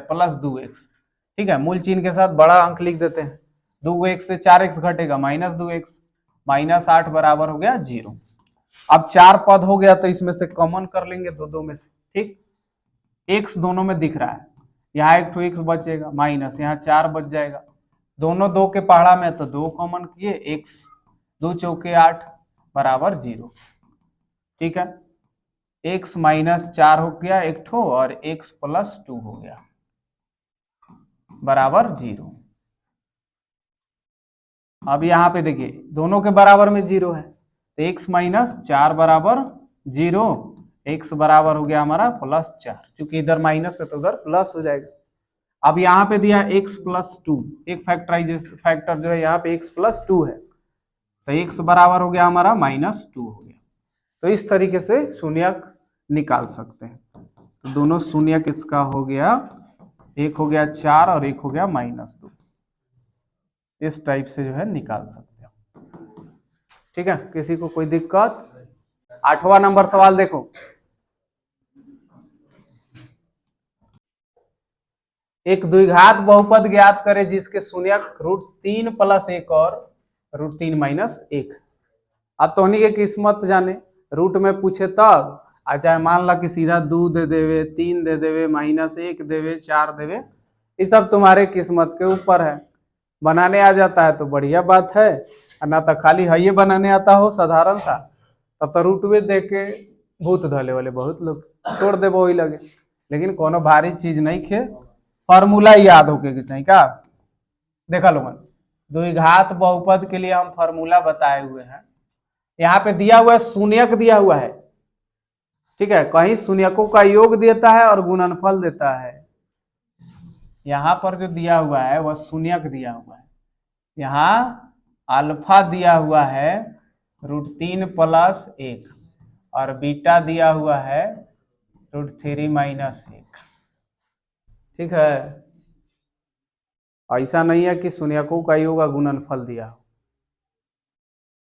प्लस 2x। ठीक है, मूल चिन्ह के साथ बड़ा अंक लिख देते हैं। 2x से 4x घटेगा -2x, -8 बराबर हो गया 0। अब 4 पद हो गया, तो इसमें से कॉमन कर लेंगे दो में से। ठीक, x दोनों में दिख रहा है, यहाँ एक तो x बचेगा, माइनस यहाँ 4 बच जाएगा, दोनों 2 के पहाड़ा में, तो 2 कॉमन किए, x 2 चौके 8 बराबर 0। ठीक है, x -4 हो गया एक ठो, और x + 2 हो गया बराबर 0। अब यहाँ पे देखिए दोनों के बराबर में 0 है, तो x -4 बराबर 0, x बराबर हो गया हमारा +4, क्योंकि इधर माइनस है तो उधर प्लस हो जाएगा। अब यहाँ पे दिया x + 2, एक फैक्टर जो है यहाँ पे x + 2 है, तो x बराबर हो गया हमारा -2 हो गया। तो इस तरीके से शून्यक निकाल सकते हैं। तो दोनों शून्यक इसका हो गया, एक हो गया 4 और एक हो गया -2। इस टाइप से जो है निकाल सकते हैं। ठीक है, किसी को कोई दिक्कत? 8वां नंबर सवाल देखो, एक द्विघात बहुपद ज्ञात करे जिसके शून्यक √3 + 1 और √3 - 1। अब तो उन्हीं की किस्मत जाने, रूट में पूछे तब, चाहे मान ला कि सीधा 2 दे देवे, 3 दे देवे, -1 देवे, 4 देवे, ये सब तुम्हारे किस्मत के ऊपर है। बनाने आ जाता है तो बढ़िया बात है, ना तो खाली है ये बनाने आता हो साधारण सा, तब तो रूट में देख के भूत धले वाले बहुत लोग तोड़ दे वही लगे। लेकिन कोनो भारी चीज नहीं खे, फॉर्मूला याद होके के चाहिए क्या। देखा लोगन, द्विघात बहुपद के लिए हम फॉर्मूला बताए हुए हैं। यहाँ पे दिया हुआ है शून्यक दिया हुआ है, ठीक है, कहीं शून्यकों का योग देता है और गुणनफल देता है। यहाँ पर जो दिया हुआ है वह शून्यक दिया हुआ है, यहाँ अल्फा दिया हुआ है √3 + 1 और बीटा दिया हुआ है √3 - 1। ठीक है, ऐसा नहीं है कि शून्यकों का योग और गुणनफल दिया हो,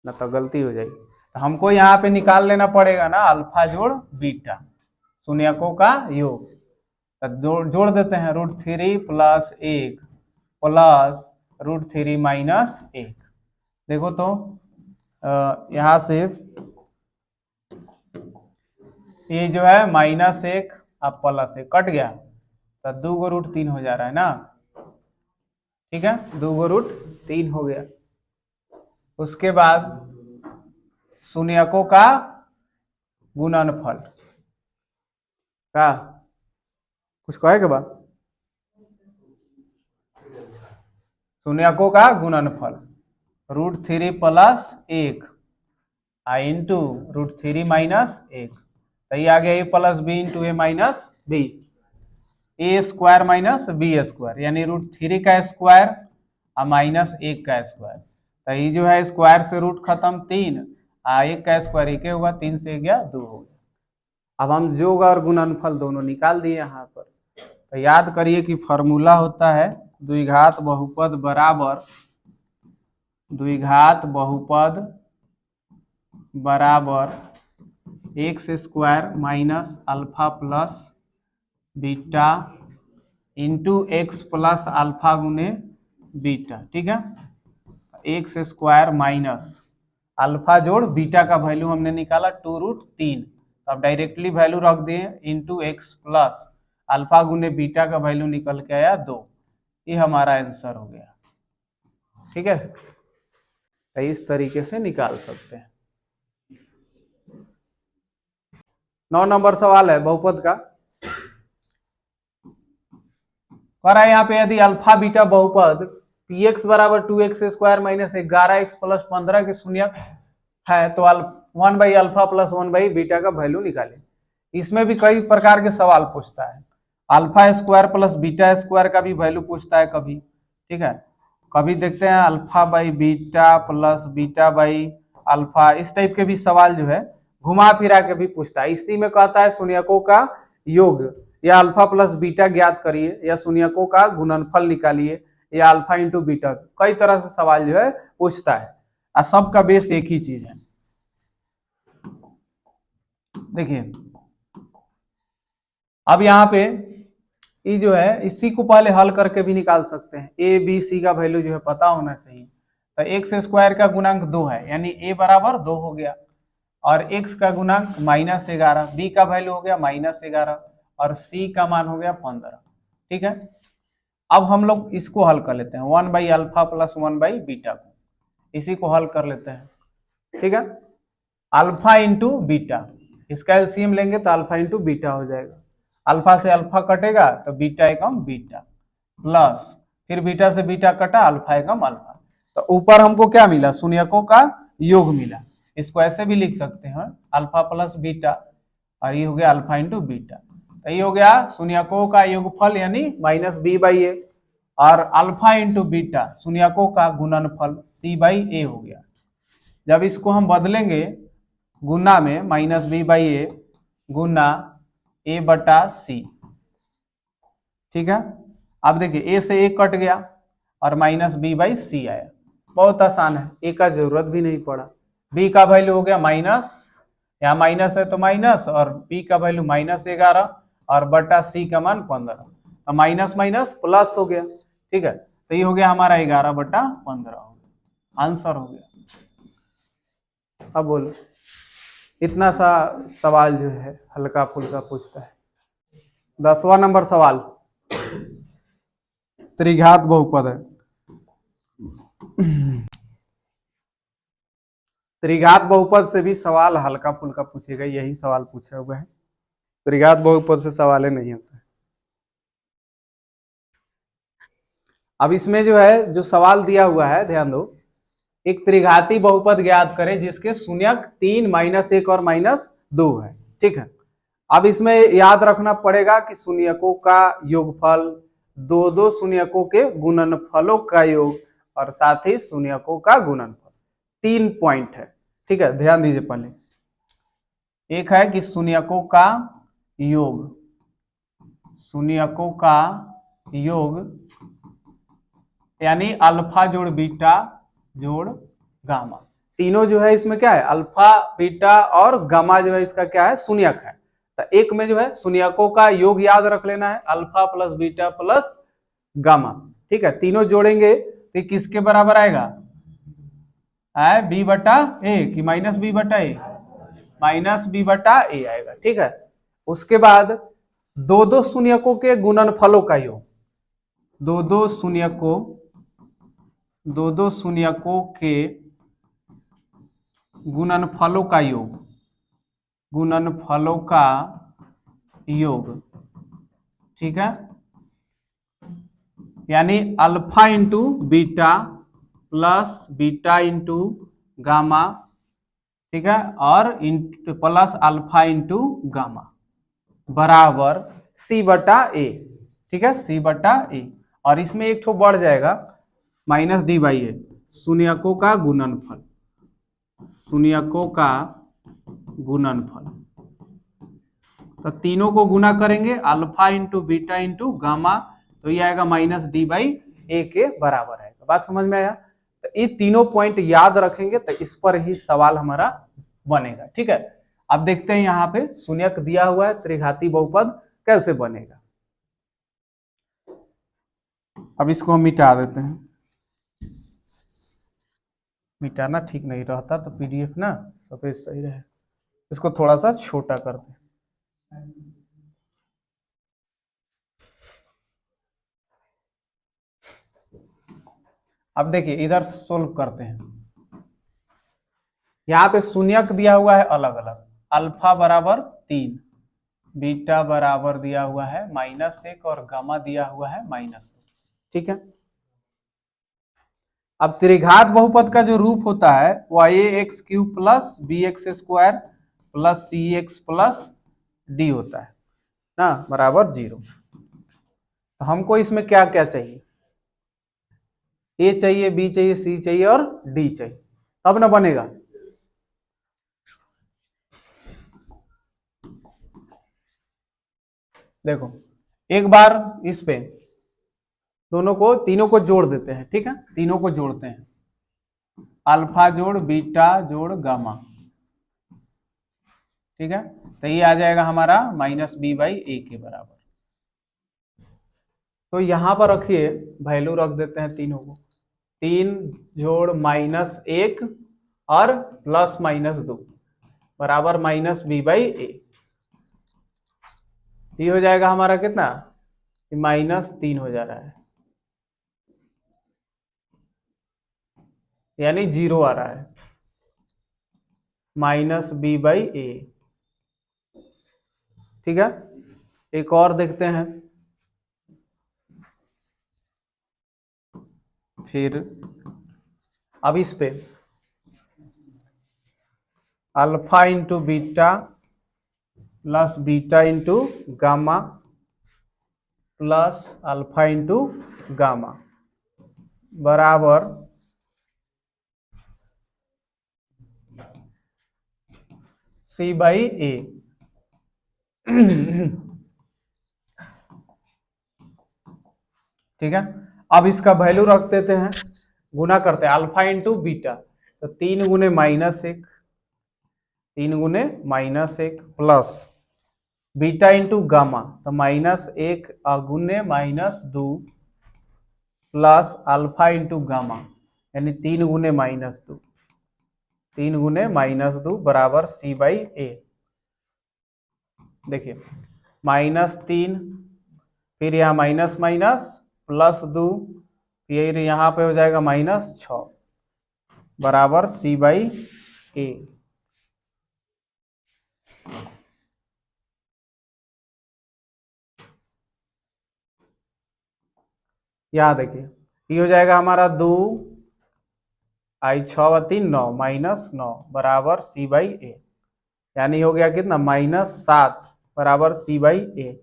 ना तो गलती हो जाएगी। तो हमको यहाँ पे निकाल लेना पड़ेगा ना, अल्फा जोड़ बीटा, शून्यकों का योग। तो जोड़ देते हैं, √3 + 1 प्लस √3 - 1। देखो तो यहाँ से ये जो है -1 अब +1 कट गया, तो 2 को √3 हो जा रहा है ना। ठीक है, 2 को √3 हो गया। उसके बाद शून्यकों का गुणनफल का कुछ कहे के बाद, शून्यकों का गुणनफल √3 + 1 इंटू √3 - 1, तो ये आ गया a + b into a - b, a² - b², यानी √3 का स्क्वायर और -1 का स्क्वायर। तो ये जो है स्क्वायर से रूट खत्म 3, 1 का स्क्वायर 1 होगा, 3 से गया 2 हो गया। अब हम योग और गुणनफल दोनों निकाल दिए यहाँ पर। तो याद करिए कि फॉर्मूला होता है द्विघात बहुपद बराबर, द्विघात बहुपद बराबर x² - alpha plus beta into x + alpha गुने बीटा। ठीक है, x² - अल्फा जोड़ बीटा का वैल्यू हमने निकाला 2√3, तो अब डायरेक्टली वैल्यू रख दिए इंटू x + अल्फा गुने बीटा का वैल्यू निकल के आया 2। ये हमारा आंसर हो गया। ठीक है, तो इस तरीके से निकाल सकते हैं। 9 नंबर सवाल है बहुपद का, कह रहा है यहाँ पे यदि अल्फा बीटा बहुपद px बराबर 2x square minus 11x plus 15 के शून्यक है तो 1 by alpha plus 1 by beta का वैल्यू निकाले। इसमें भी कई प्रकार के सवाल पूछता है, alpha square plus beta square का भी वैल्यू पूछता है कभी, ठीक है। कभी देखते हैं alpha by beta plus beta by alpha, इस टाइप के भी सवाल जो है घुमा फिरा के भी पूछता है। इसी में कहता है शून्यकों का योग या अल्फा प्लस बीटा ज्ञात करिए या शून्यकों का गुणनफल निकालिए या अल्फा इंटू बीटा, कई तरह से सवाल जो है पूछता है और सबका बेस एक ही चीज है। देखिए अब यहाँ पे ये जो है इसी को पहले हल करके भी निकाल सकते हैं। ए बी सी का वैल्यू जो है पता होना चाहिए। तो एक्स स्क्वायर का गुणांक 2 है यानी ए बराबर 2 हो गया और एक्स का गुणांक -11, बी का वैल्यू हो गया -11 और सी का मान हो गया 15, ठीक है। अब हम लोग इसको हल कर लेते हैं 1 by alpha plus 1 by beta को, इसी को हल कर लेते हैं, ठीक है। अल्फा इंटू बीटा, इसका एलसीएम लेंगे तो अल्फा इंटू बीटा हो जाएगा। अल्फा से अल्फा कटेगा तो बीटा एकम बीटा प्लस फिर बीटा से बीटा कटा अल्फा एकम अल्फा, तो ऊपर हमको क्या मिला, शून्यकों का योग मिला। इसको ऐसे भी लिख सकते हैं अल्फा प्लस बीटा और ये हो गया अल्फा इंटू बीटा, तो ये हो गया शून्यकों का योगफल यानी -b/a और अल्फा इंटू बीटा शून्यकों का गुणनफल c/a हो गया। जब इसको हम बदलेंगे गुना में -b/a गुना a/c, ठीक है। अब देखिए a से a कट गया और -b/c आया, बहुत आसान है, a का जरूरत भी नहीं पड़ा। b का वैल्यू हो गया माइनस, यहाँ माइनस है तो माइनस और b का वैल्यू -11 और बटा c का मान 15, तो माइनस माइनस प्लस हो गया, ठीक है। तो ये हो गया हमारा 11/15 हो गया, आंसर हो गया। अब बोलो, इतना सा सवाल जो है हल्का फुल्का पूछता है। 10वां नंबर सवाल त्रिघात बहुपद है। त्रिघात बहुपद से भी सवाल हल्का फुल्का पूछेगा, यही सवाल पूछे हुए हैं। त्रिघात बहुपद से सवाल नहीं होता है। अब इसमें जो है जो सवाल दिया हुआ है ध्यान दो, एक त्रिघाती बहुपद ज्ञात करें जिसके शून्यक 3 -1 और -2 है, ठीक है। अब इसमें याद रखना पड़ेगा कि शून्यकों का योगफल, दो शून्यकों के गुणनफलों का योग और साथ ही शून्यकों का गुणनफल, 3 पॉइंट है, ठीक है। ध्यान दीजिए, पहले एक है कि शून्यकों का योग, शून्यकों का योग यानी अल्फा जोड़ बीटा जोड़ गामा, तीनों जो है इसमें क्या है, अल्फा बीटा और गामा जो है इसका क्या है, शून्यक है। तो एक में जो है शून्यकों का योग याद रख लेना है, alpha plus beta plus gamma, ठीक है। तीनों जोड़ेंगे तो किसके बराबर आएगा, b/a कि -b/a, -b/a आएगा, ठीक है। उसके बाद दो शून्यकों के गुणनफलों का योग, दो शून्यकों के गुणनफलों का योग, गुणनफलों का योग, ठीक है। यानी alpha into beta plus beta into gamma, ठीक है, और प्लस अल्फा इंटू गामा बराबर c/a, ठीक है, c/a। और इसमें एक ठो बढ़ जाएगा -d/a, शून्यकों का गुणनफल, शून्यकों का गुणनफल। तो तीनों को गुना करेंगे alpha into beta into gamma, तो ये आएगा -d/a के बराबर है। बात समझ में आया। तो ये तीनों पॉइंट याद रखेंगे तो इस पर ही सवाल हमारा बनेगा, ठीक है। अब देखते हैं यहाँ पे शून्यक दिया हुआ है, त्रिघाती बहुपद कैसे बनेगा। अब इसको हम मिटा देते हैं, मिटाना ठीक नहीं रहता तो पीडीएफ ना सफेद सही रहे। इसको थोड़ा सा छोटा कर दें। अब देखिए इधर सोल्व करते हैं। यहाँ पे शून्यक दिया हुआ है अलग अलग, अल्फा बराबर 3, बीटा बराबर दिया हुआ है -1 और गामा दिया हुआ है -2। ठीक है, अब त्रिघात बहुपद का जो रूप होता है वो ax³ plus bx² plus cx plus d होता है ना, बराबर 0। तो हमको इसमें क्या क्या चाहिए, a चाहिए, b चाहिए, c चाहिए और d चाहिए, तब ना बनेगा। देखो एक बार इस पे तीनों को जोड़ देते हैं। ठीक है, तीनों को जोड़ते हैं, अल्फा जोड़ बीटा जोड़ गामा। ठीक है, तो ये आ जाएगा हमारा -b/a के बराबर। तो यहां पर रखिए, वैल्यू रख देते हैं तीनों को, 3 जोड़ -1 और प्लस -2 बराबर -b/a। ये हो जाएगा हमारा कितना, -3 हो जा रहा है, यानी 0 आ रहा है, -b/a। ठीक है, एक और देखते हैं, फिर अब इस पे alpha into beta plus beta into gamma plus alpha into gamma बराबर c/a। ठीक है, अब इसका वैल्यू रख देते हैं, गुना करते हैं, अल्फा इंटू बीटा, तो 3 गुने -1, 3 गुने -1 प्लस बीटा इंटू गामा, तो -1 गुने -2 प्लस अल्फा इंटू गामा, यानी 3 गुने -2, 3 गुने -2 बराबर c/a। देखिए -3, फिर यहाँ माइनस माइनस +2, फिर यहाँ पे हो जाएगा -6 बराबर c/a। यहाँ देखिए, ये हो जाएगा हमारा 2 आई 6 3 9 -9 बराबर c/a, यानी हो गया कितना, -7 बराबर c/a।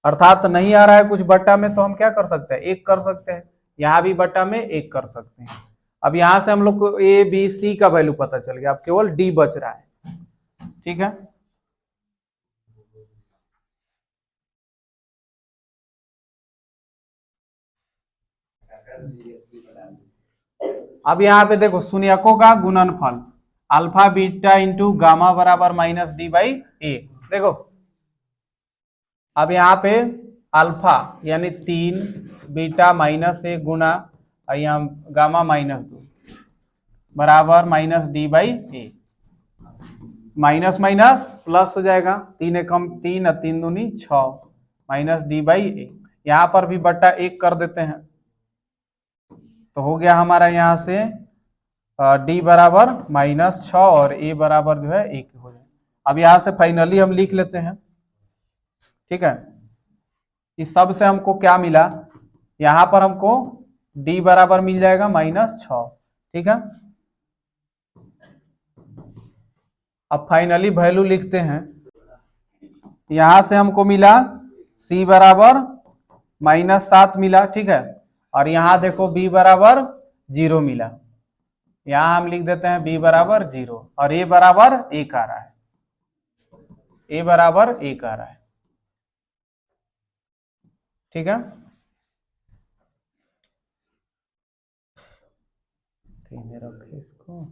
अर्थात नहीं आ रहा है कुछ बट्टा में, तो हम क्या कर सकते हैं, 1 कर सकते हैं, यहाँ भी बट्टा में 1 कर सकते हैं। अब यहां से हम लोग को a b c का वैल्यू पता चल गया, अब केवल d बच रहा है। ठीक है, अब यहाँ पे देखो शून्यकों का गुणनफल अल्फा बीटा इंटू गामा बराबर -d/a। देखो अब यहाँ पे अल्फा यानी 3 बीटा -1 गुना यहाँ गामा -2 बराबर -d/a, माइनस माइनस प्लस हो जाएगा, 3 एकम 3 और 3 दूनी 6 -d/a। यहाँ पर भी बट्टा 1 कर देते हैं, तो हो गया हमारा यहाँ से d बराबर -6 और a बराबर जो है 1 हो जाए। अब यहाँ से फाइनली हम लिख लेते हैं। ठीक है, इस सब से हमको क्या मिला, यहाँ पर हमको d बराबर मिल जाएगा -6। ठीक है, अब फाइनली वैल्यू लिखते हैं, यहां से हमको मिला c बराबर -7 मिला। ठीक है, और यहाँ देखो b बराबर 0 मिला, यहां हम लिख देते हैं b बराबर 0 और a बराबर 1 आ रहा है, a बराबर 1 आ रहा है। ठीक है, रखे इसको,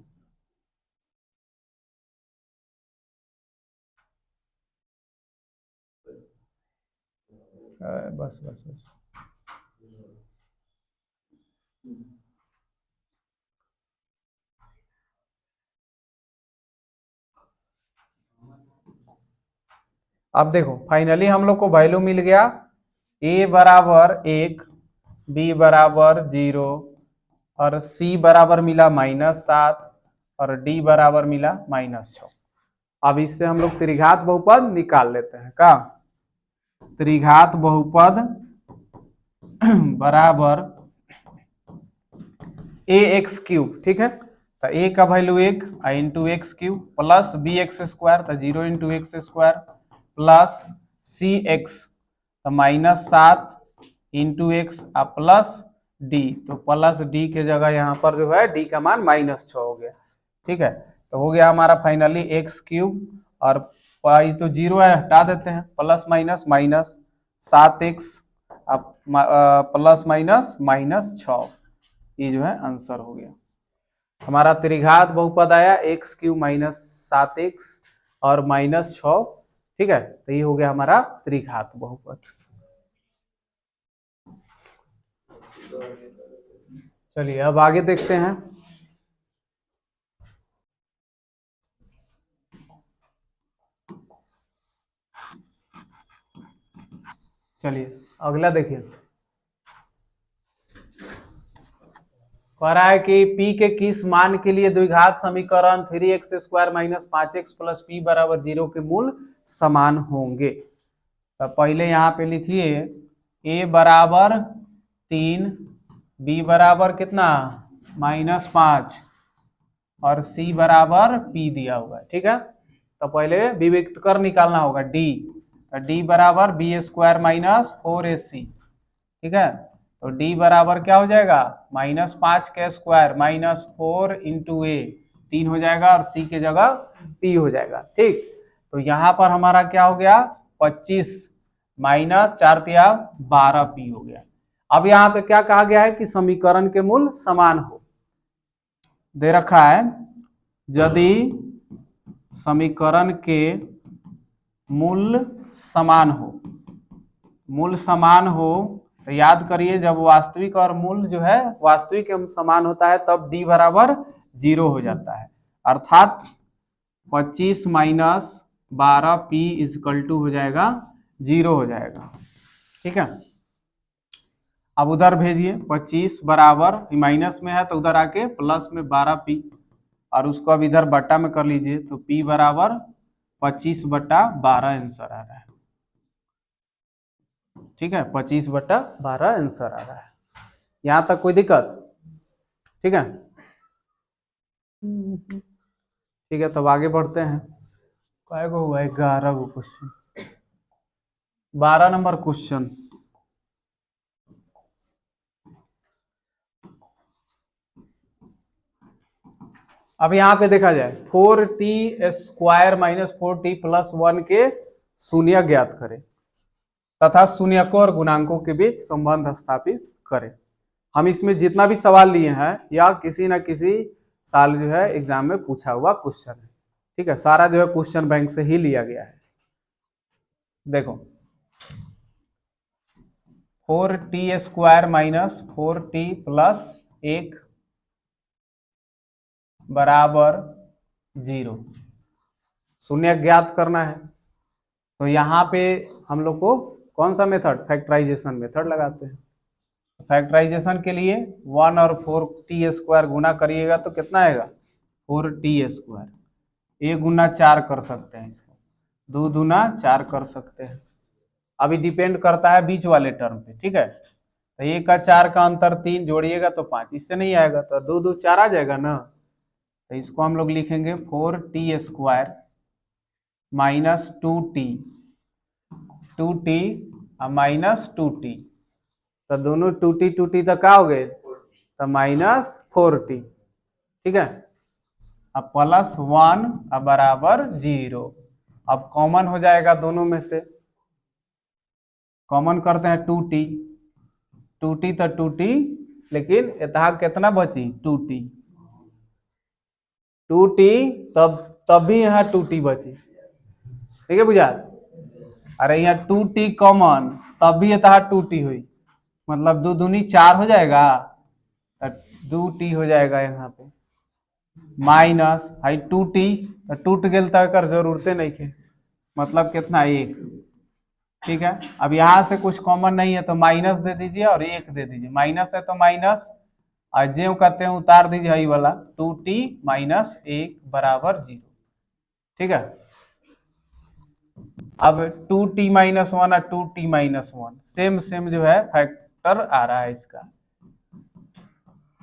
बस बस बस। अब देखो फाइनली हम लोग को वैल्यू मिल गया, a बराबर 1, b बराबर 0 और c बराबर मिला -7 और d बराबर मिला -6। अब इससे हम लोग त्रिघात बहुपद निकाल लेते हैं का। त्रिघात बहुपद बराबर ए एक्स क्यूब, ठीक है। तो ए का value 1 into x cube plus b x square तो 0 into x square plus c x तो -7 इंटू एक्स प्लस डी तो प्लस डी के जगह यहाँ पर जो है डी का मान -6 हो गया, ठीक है। तो हो गया हमारा फाइनली एक्स क्यूब और पाई तो 0 है हटा देते हैं, plus minus minus 7x plus minus -6, ये जो है आंसर हो गया हमारा। त्रिघात बहुपद आया एक्स क्यूब -7x और -6, ठीक है। तो ये हो गया हमारा त्रिघात बहुपद। चलिए अब आगे देखते हैं। चलिए अगला देखिए, कह रहा है कि p के किस मान के लिए द्विघात समीकरण 3x square -5x plus p बराबर 0 के मूल समान होंगे। तो पहले यहाँ पे लिखिए a बराबर 3, b बराबर कितना -5 और c बराबर p दिया हुआ है, ठीक है। तो पहले विविक्त कर निकालना होगा d, तो d बराबर b स्क्वायर -4ac, ठीक है। तो d बराबर क्या हो जाएगा -5 का स्क्वायर -4 इंटू ए 3 हो जाएगा और c के जगह p हो जाएगा, ठीक। तो यहाँ पर हमारा क्या हो गया 25 -4 तिया 12p हो गया। अब यहाँ पे क्या कहा गया है कि समीकरण के मूल समान हो, दे रखा है यदि समीकरण के मूल समान हो, मूल समान हो तो याद करिए जब वास्तविक और मूल जो है वास्तविक समान होता है तब d बराबर 0 हो जाता है, अर्थात 25 -12p इजकल टू हो जाएगा 0 हो जाएगा, ठीक है। अब उधर भेजिए 25 बराबर माइनस में है तो उधर आके प्लस में 12p और उसको अब इधर बट्टा में कर लीजिए तो p बराबर 25/12 आंसर आ रहा है, ठीक है। 25/12 आंसर आ रहा है। यहां तक कोई दिक्कत, ठीक है। ठीक है तब आगे बढ़ते हैं। काय गो हुआ 11 गो क्वेश्चन, 12 नंबर क्वेश्चन। अब यहाँ पे देखा जाए 4t स्क्वायर -4t प्लस 1 के शून्य ज्ञात करें तथा शून्यकों और गुणांकों के बीच संबंध स्थापित करें। हम इसमें जितना भी सवाल लिए हैं या किसी न किसी साल जो है एग्जाम में पूछा हुआ क्वेश्चन है, ठीक है। सारा जो है क्वेश्चन बैंक से ही लिया गया है। देखो 4t स्क्वायर -4t प्लस 1 बराबर 0, शून्य ज्ञात करना है। तो यहाँ पे हम लोग को कौन सा मेथड, फैक्टराइजेशन मेथड लगाते हैं। फैक्टराइजेशन के लिए 1 और 4t स्क्वायर गुना करिएगा तो कितना आएगा 4t स्क्वायर, 1 गुना 4 कर सकते हैं, इसको 2 दूना 4 कर सकते हैं। अभी डिपेंड करता है बीच वाले टर्म पे, ठीक है। तो 1 का 4 का अंतर 3 जोड़िएगा तो 5, इससे नहीं आएगा तो 2 2 4 आ जाएगा ना। तो इसको हम लोग लिखेंगे 4t square -2t, 2t -2t, तो दोनों 2t तक क्या हो गए तो -4t, ठीक है। अब प्लस 1 अब बराबर 0, अब कॉमन हो जाएगा दोनों में से, कॉमन करते हैं 2t तो 2t, लेकिन यथा कितना बची 2t, तब भी यहाँ 2t बची, ठीक है बुझा। अरे यहाँ 2t कॉमन तब भी यथा 2t हुई, मतलब 2 दूनी 4 हो जाएगा, 2t हो जाएगा यहाँ पे माइनस हाई 2t तो टूट गए तक जरूरते नहीं है, मतलब कितना 1, ठीक है। अब यहाँ से कुछ कॉमन नहीं है तो माइनस दे दीजिए और 1 दे दीजिए, माइनस है तो माइनस और जो कहते हैं उतार दीजिए यही वाला 2t -1 बराबर 0, ठीक है। अब 2t माइनस वन और 2t माइनस वन सेम जो है फैक्टर आ रहा है इसका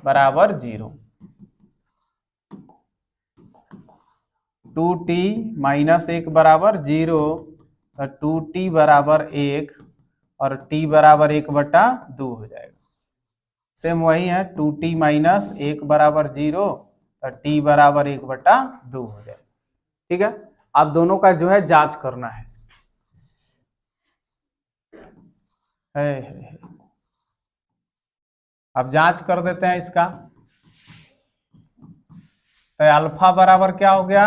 बराबर 0। 2t माइनस 1 बराबर 0 तो 2t बराबर 1 और t बराबर 1/2 हो जाएगा। सेम वही है 2t माइनस 1 बराबर 0 तो t बराबर 1/2 हो जाएगा। ठीक है, आप दोनों का जो है जांच करना है। अब जांच कर देते हैं इसका। तो अल्फा बराबर क्या हो गया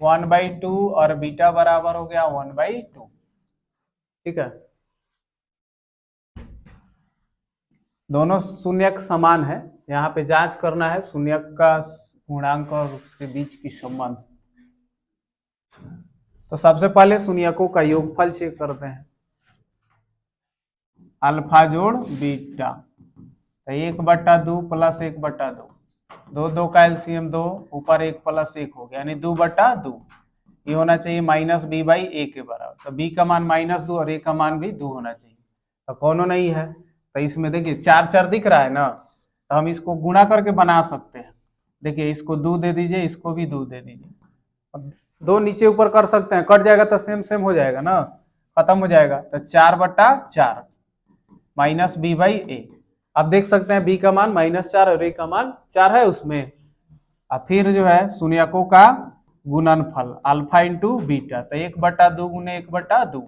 1/2 और बीटा बराबर हो गया 1/2। ठीक है, दोनों शून्यक समान है। यहाँ पे जांच करना है शून्यक का गुणांक और उसके बीच की संबंध। तो सबसे पहले शून्यकों का योगफल चेक करते हैं। अल्फा जोड़ बीटा तो 1/2 प्लस 1/2 दो का एलसीएम 2 ऊपर 1 प्लस 1 हो गया यानी 2/2। ये होना चाहिए माइनस बी बाई ए के बराबर। तो बी का मान -2 और ए का मान भी 2 होना चाहिए। तो कौनो नहीं है तो इसमें देखिए 4 दिख रहा है ना, तो हम इसको गुणा करके बना सकते हैं। देखिए इसको 2 दे दीजिए, इसको भी 2 दे दीजिए। अब 2 नीचे ऊपर कर सकते हैं, कट जाएगा तो सेम हो जाएगा ना, खत्म हो जाएगा। तो 4/4 माइनस बी बाई ए। अब देख सकते हैं बी का मान -4 और ए का मान 4 है उसमें। अब फिर जो है शून्यकों का गुणनफल अल्फा इंटू बीटा तो 1/2 गुने 1/2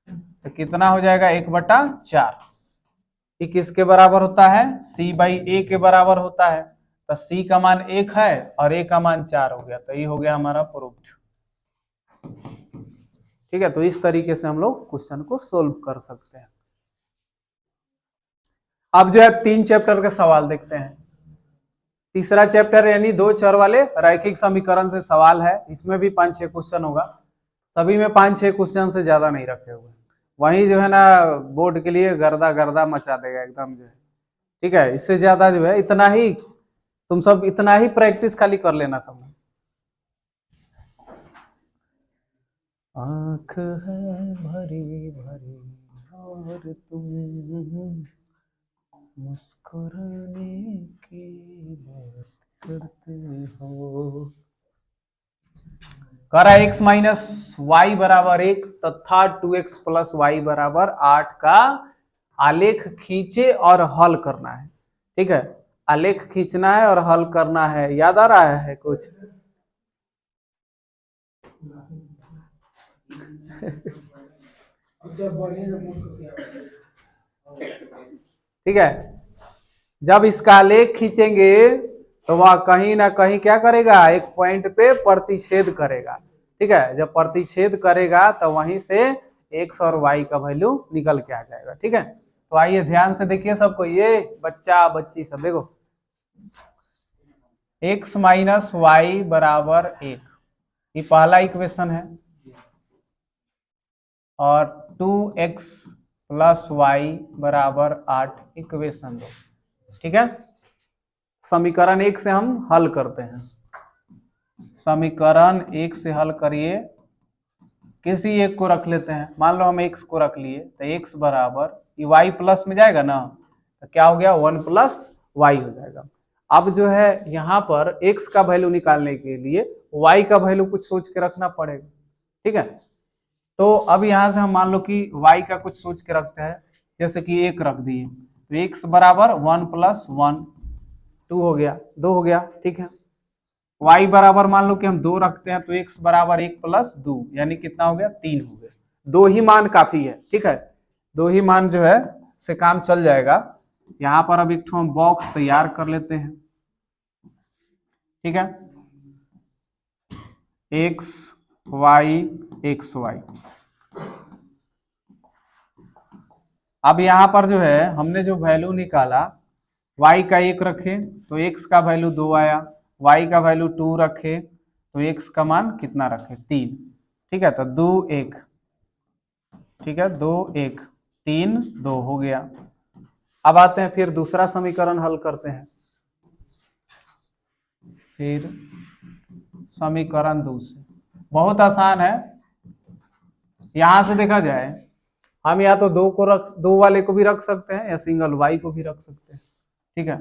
तो कितना हो जाएगा 1/4। ये किसके बराबर होता है c बाई ए के बराबर होता है। तो c का मान 1 है और a का मान 4 हो गया। तो ये हो गया हमारा प्रूफ। ठीक है, तो इस तरीके से हम लोग क्वेश्चन को सोल्व कर सकते हैं। अब जो है 3 चैप्टर के सवाल देखते हैं। तीसरा चैप्टर यानी 2 चर वाले रैखिक समीकरण से सवाल है। इसमें भी 5-6 क्वेश्चन होगा। सभी में 5-6 क्वेश्चन से ज्यादा नहीं रखे हुए। वही जो है ना बोर्ड के लिए गर्दा मचा देगा एकदम जो है। ठीक है, इससे ज्यादा जो है इतना ही तुम सब इतना ही प्रैक्टिस खाली कर लेना सब। आँख है भरी भरी और तुम मुस्कुराने की बात करते हो। कह रहा x माइनस वाई बराबर 1 तथा 2x प्लस वाई बराबर 8 का आलेख खींचे और हल करना है। ठीक है, आलेख खींचना है और हल करना है। याद आ रहा है कुछ? ठीक है, जब इसका आलेख खींचेंगे तो वह कहीं ना कहीं क्या करेगा एक पॉइंट पे प्रतिच्छेद करेगा। ठीक है, जब प्रतिच्छेद करेगा तो वहीं से x और y का वैल्यू निकल के आ जाएगा। ठीक है, तो आइए ध्यान से देखिए सबको, ये बच्चा बच्ची सब देखो। x माइनस वाई बराबर 1 ये पहला इक्वेशन है और 2x प्लस वाई बराबर 8 इक्वेशन 2। ठीक है, समीकरण 1 से हम हल करते हैं। समीकरण 1 से हल करिए, किसी एक को रख लेते हैं। मान लो हम x को रख लिए तो x बराबर ये y प्लस में जाएगा ना, तो क्या हो गया 1 प्लस वाई हो जाएगा। अब जो है यहाँ पर x का वैल्यू निकालने के लिए y का वैल्यू कुछ सोच के रखना पड़ेगा। ठीक है, तो अब यहाँ से हम मान लो कि y का कुछ सोच के रखते हैं, जैसे कि 1 रख दिए तो x बराबर 1 प्लस 1 2 हो गया, 2 हो गया। ठीक है, y बराबर मान लो कि हम 2 रखते हैं तो x बराबर 1 प्लस 2 यानी कितना हो गया 3 हो गया। 2 ही मान काफी है। ठीक है, 2 ही मान जो है से काम चल जाएगा। यहाँ पर अब एक हम बॉक्स तैयार कर लेते हैं। ठीक है, x y x y। अब यहाँ पर जो है हमने जो वैल्यू निकाला y का 1 रखे तो x का वैल्यू 2 आया, y का वैल्यू 2 रखे तो x का मान कितना रखे 3। ठीक है, तो 2 1। ठीक है, 2 1 3 2 हो गया। अब आते हैं फिर दूसरा समीकरण हल करते हैं। फिर समीकरण 2 से बहुत आसान है, यहां से देखा जाए हम या तो दो वाले को भी रख सकते हैं या सिंगल y को भी रख सकते हैं। ठीक है,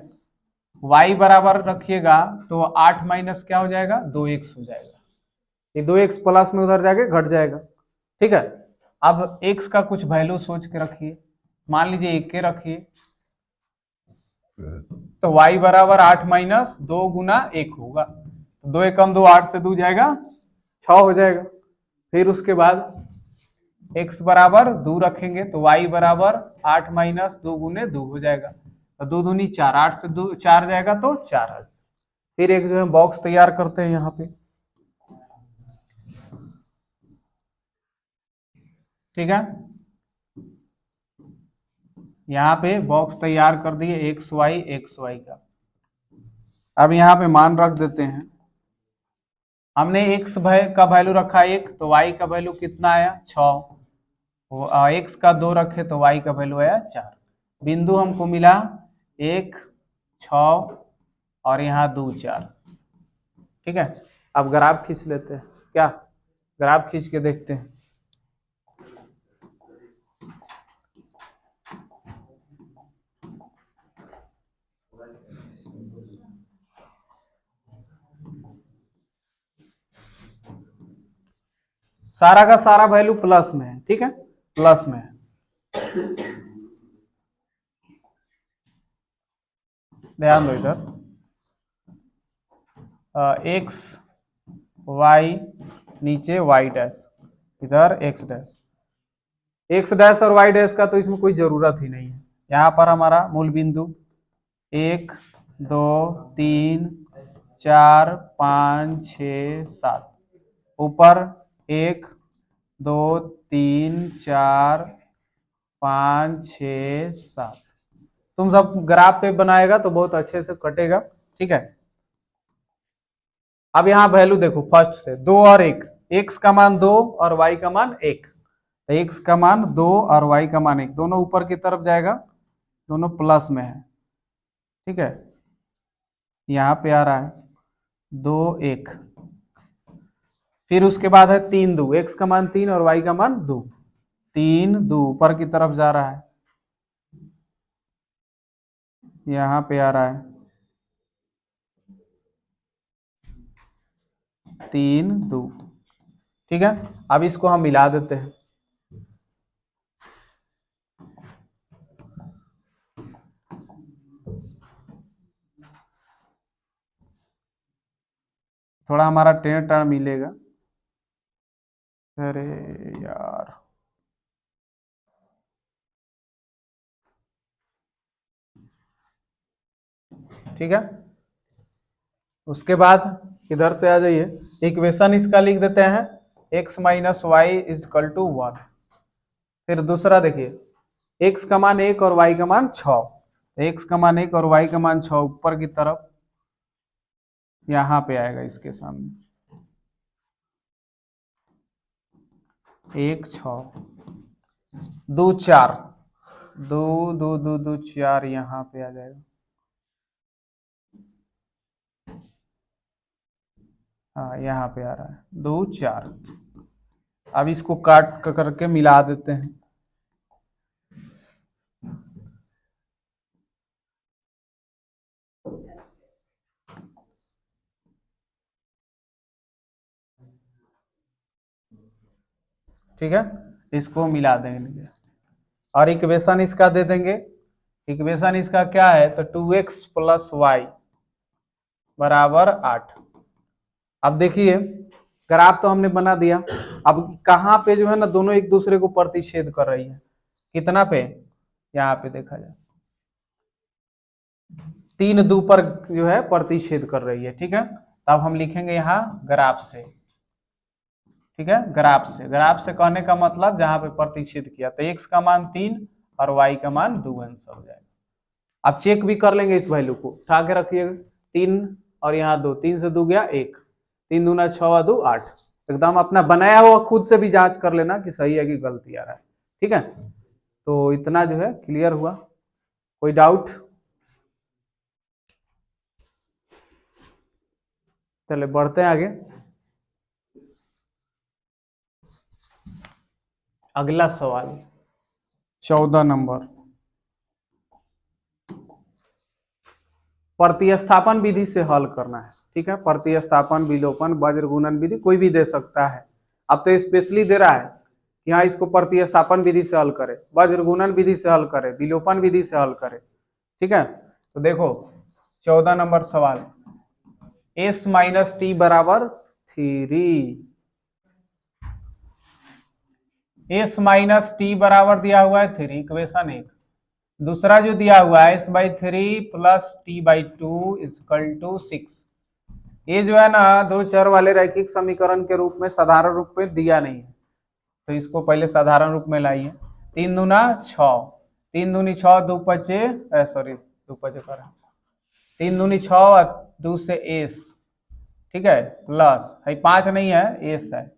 y बराबर रखिएगा तो 8 माइनस क्या हो जाएगा, 2x हो जाएगा। ये 2x प्लस में उधर जाके घट जाएगा। ठीक है, अब x का कुछ वैल्यू सोच के रखिए, मान लीजिए 1 के रखिए, तो y बराबर 8 माइनस 2 गुना 1 होगा। 2 एकम 2, 8 से 2 जाएगा 6 हो जाएगा। फिर उसके बाद x बराबर 2 रखेंगे तो y बराबर 8 माइनस 2 गुने 2 हो जाएगा, तो 2 दूनी 4, 8 से 2 4 जाएगा तो 4। फिर एक जो है बॉक्स तैयार करते हैं यहाँ पे। ठीक है, यहाँ पे बॉक्स तैयार कर दिए एक्स वाई का। अब यहाँ पे मान रख देते हैं, हमने एक्स का वैल्यू रखा 1 तो वाई का वैल्यू कितना आया 6, एक्स का 2 रखे तो वाई का वैल्यू आया 4। बिंदु हमको मिला 1 6 और यहाँ 2 4। ठीक है, अब ग्राफ खींच लेते हैं, क्या ग्राफ खींच के देखते हैं। सारा का सारा वैल्यू प्लस में है। ठीक है, प्लस में है। ध्यान दो इधर, एक्स वाई नीचे वाई डैश, इधर एक्स डैश। एक्स डैश और वाई डैश का तो इसमें कोई जरूरत ही नहीं है। यहाँ पर हमारा मूल बिंदु 1 2 3 4 5 6 7, ऊपर 1 2 3 4 5 6 7। तुम सब ग्राफ पे बनाएगा तो बहुत अच्छे से कटेगा। ठीक है, अब यहाँ वैल्यू देखो फर्स्ट से 2 और 1, एक्स का मान 2 और वाई का मान 1, तो एक्स का मान 2 और वाई का मान 1, दोनों ऊपर की तरफ जाएगा, दोनों प्लस में है। ठीक है, यहाँ पे आ रहा है 2 1, फिर उसके बाद है 3 2, एक्स का मान 3 और वाई का मान 2, 3 2 ऊपर की तरफ जा रहा है, यहाँ पे आ रहा है 3 2। ठीक है, अब इसको हम मिला देते हैं। थोड़ा हमारा टेढ़ टर्म मिलेगा। अरे यार, ठीक है, उसके बाद इधर से आ जाइए, इक्वेशन इसका लिख देते हैं x minus y equal to 1। फिर दूसरा देखिए, x का मान 1 और y का मान 6, x का मान 1 और y का मान 6 ऊपर की तरफ यहाँ पे आएगा, इसके सामने 1 6 2 4 2 2 2 2 4 यहाँ पे आ जाएगा। हाँ, यहाँ पे आ रहा है 2 4। अब इसको काट करके मिला देते हैं। ठीक है, इसको मिला देंगे और इक्वेशन इसका दे देंगे। इक्वेशन इसका क्या है, तो 2x प्लस वाई बराबर 8। अब देखिए, ग्राफ तो हमने बना दिया, अब कहाँ पे जो है ना दोनों एक दूसरे को प्रतिच्छेद कर रही है, कितना पे, यहाँ पे देखा जाए 3 2 पर जो है प्रतिच्छेद कर रही है। ठीक है, तब हम लिखेंगे यहाँ ग्राफ से। ठीक है, ग्राफ से, ग्राफ से कहने का मतलब जहां पे प्रतिच्छेद किया, तो x का मान 3 और y का मान 2 आंसर हो जाएगा। अब चेक भी कर लेंगे इस वैल्यू को, उठा के रखिएगा 3 और यहाँ 2, 3 से 2 गया 1, 3 दूना 6 और 2 8। एकदम अपना बनाया हुआ खुद से भी जांच कर लेना कि सही है कि गलती आ रहा है। ठीक है, तो इतना जो है क्लियर हुआ, कोई डाउट? चले बढ़ते हैं आगे। अगला सवाल 14 नंबर, प्रतिस्थापन विधि से हल करना है। ठीक है, प्रतिस्थापन, विलोपन, वज्र गुणन विधि कोई भी दे सकता है। अब तो स्पेशली दे रहा है कि हाँ इसको प्रतिस्थापन विधि से हल करे, वज्र गुणन विधि से हल करे, विलोपन विधि से हल करे। ठीक है, तो देखो 14 नंबर सवाल, s माइनस टी बराबर 3, s माइनस टी बराबर दिया हुआ है 3, इक्वेशन 1। दूसरा जो दिया हुआ है s/3 plus t/2 equal to 6। ये जो है ना दो चर वाले रैखिक समीकरण के रूप में साधारण रूप में दिया नहीं है, तो इसको पहले साधारण रूप में लाइए। 3 दूना 6, 3 दूनी 6, 2 पचे सॉरी 2 पचे कर 3 दूनी 6, 2 से एस, ठीक है, प्लस है 5 नहीं है एस है,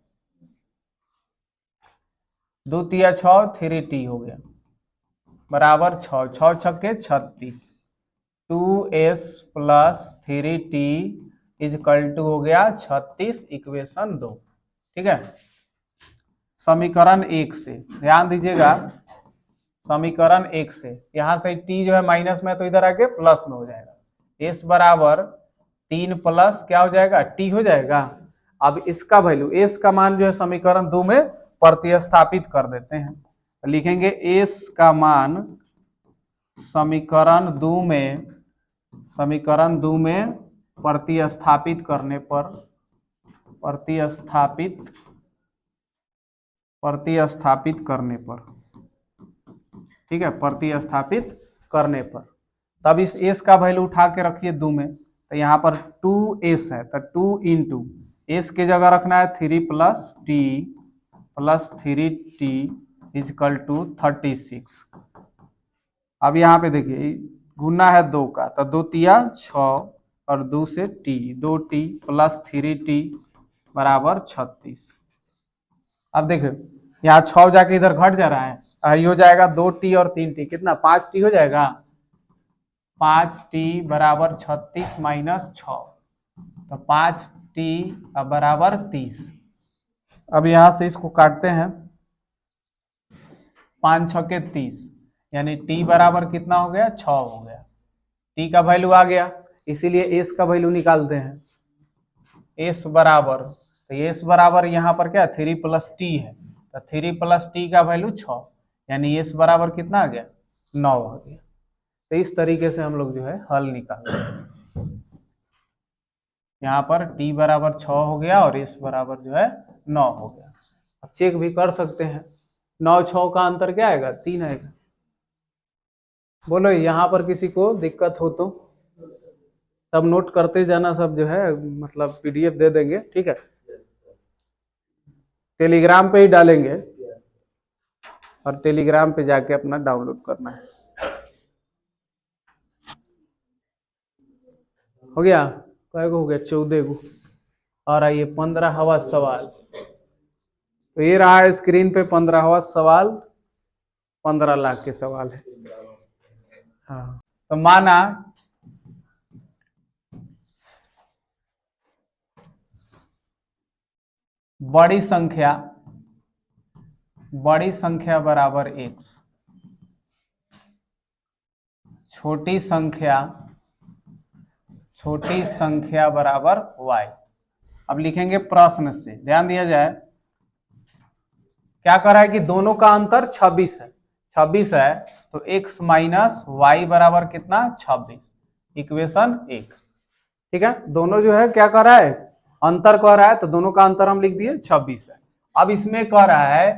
2 तिया 6, 3t हो गया बराबर 6, 6 छक्के 36, 2s plus 3t equal to हो गया 36, इक्वेशन 2। ठीक है, समीकरण 1 से ध्यान दीजिएगा, समीकरण 1 से यहां से t जो है माइनस में तो इधर आके प्लस में हो जाएगा, s बराबर 3 प्लस क्या हो जाएगा t हो जाएगा। अब इसका वैल्यू s का मान जो है समीकरण 2 में प्रतिस्थापित कर देते हैं, लिखेंगे s का मान समीकरण 2 में प्रतिस्थापित करने पर, प्रतिस्थापित करने पर, ठीक है, प्रतिस्थापित करने पर, तब इस s का वैल्यू उठा के रखिए 2 में, तो यहाँ पर 2s है तो 2 इंटू s की जगह रखना है 3 plus t plus 3t equal to 36। अब यहाँ पे देखिए गुना है 2 का, तो 2 तिया 6 और 2 से t, 2t प्लस 3t बराबर 36। अब देखिए यहाँ 6 जाके इधर घट जा रहा है, ये हो जाएगा 2t और 3t, कितना 5t हो जाएगा, 5t बराबर 36 माइनस 6, तो 5t बराबर 30। अब यहां से इसको काटते हैं, 5 छक्के 30, यानी t बराबर कितना हो गया 6 हो गया, t का वैल्यू आ गया, इसीलिए s का वैल्यू निकालते हैं। s बराबर, तो s बराबर यहाँ पर क्या 3 प्लस t है, तो 3 प्लस t का वैल्यू 6, यानी s बराबर कितना आ गया 9 आ गया। तो इस तरीके से हम लोग जो है हल निकालते हैं। यहाँ पर t बराबर 6 हो गया और s बराबर जो है 9 हो गया। अब चेक भी कर सकते हैं, 9 6 का अंतर क्या आएगा 3 आएगा। बोलो यहाँ पर किसी को दिक्कत हो तो सब नोट करते जाना, सब जो है मतलब पीडीएफ दे देंगे, ठीक है, टेलीग्राम पे ही डालेंगे और टेलीग्राम पे जाके अपना डाउनलोड करना है। हो गया, कई गो हो गया 14 गो। और आइए 15वां सवाल, तो ये रहा स्क्रीन पे 15वां सवाल, 15 लाख के सवाल है। हाँ, तो माना बड़ी संख्या बराबर x, छोटी संख्या बराबर y। अब लिखेंगे प्रश्न से, ध्यान दिया जाए क्या कर रहा है कि दोनों का अंतर 26 है, 26 है तो x माइनस वाई बराबर कितना 26, इक्वेशन 1। ठीक है, दोनों जो है क्या कर रहा है अंतर कर रहा है, तो दोनों का अंतर हम लिख दिए 26 है। अब इसमें कह रहा है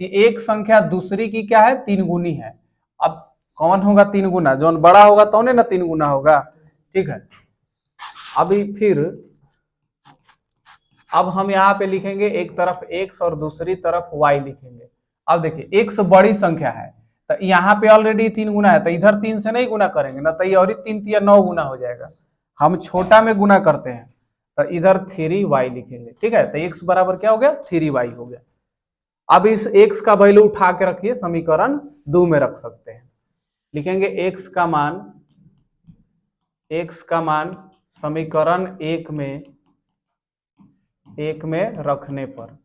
कि एक संख्या दूसरी की क्या है 3 गुनी है। अब कौन होगा 3 गुना, जो बड़ा होगा तो ना 3 गुना होगा, ठीक है। अभी फिर अब हम यहाँ पे लिखेंगे एक तरफ x और दूसरी तरफ y लिखेंगे। अब देखिए x बड़ी संख्या है तो यहाँ पे ऑलरेडी 3 गुना है, तो इधर 3 से नहीं गुना करेंगे ना, तो ये और 3 तिया 9 गुना हो जाएगा। हम छोटा में गुना करते हैं तो इधर 3y लिखेंगे, ठीक है, तो x बराबर क्या हो गया 3y हो गया। अब इस x का वैल्यू उठा के रखिए, समीकरण 2 में रख सकते हैं, लिखेंगे x का मान समीकरण 1 में रखने पर,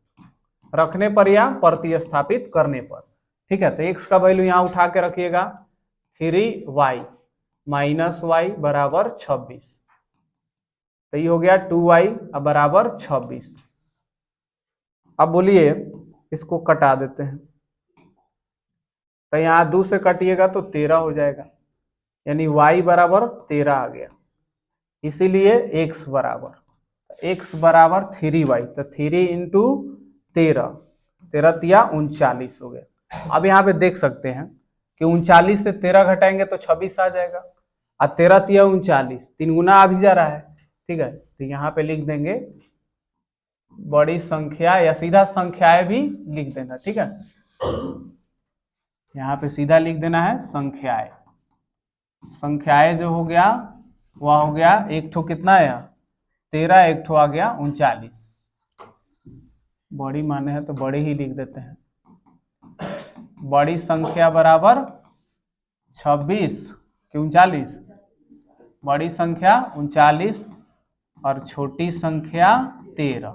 रखने पर या प्रतिस्थापित करने पर। ठीक है, तो x का वैल्यू यहाँ उठा के रखिएगा 3y माइनस वाई बराबर 26, तो ये हो गया 2y बराबर 26। अब बोलिए इसको कटा देते हैं, तो यहाँ 2 से कटिएगा तो 13 हो जाएगा, यानी y बराबर 13 आ गया। इसीलिए x बराबर 3y, तो 3 इंटू 13, 13 तिया 39 हो गया। अब यहाँ पे देख सकते हैं कि 39 से 13 घटाएंगे तो 26 आ जाएगा, और 13 तिया 39, 3 गुना आ भी जा रहा है। ठीक है, तो यहाँ पे लिख देंगे बड़ी संख्या, या सीधा संख्याएं भी लिख देना। ठीक है, यहाँ पे सीधा लिख देना है संख्याएं। संख्याएं जो हो गया वह हो गया, एक ठो कितना है 13, एक ठो आ गया 39। बड़ी माने है तो बड़े ही लिख देते हैं। बड़ी संख्या बराबर 26 कि 39, बड़ी संख्या 39 और छोटी संख्या 13।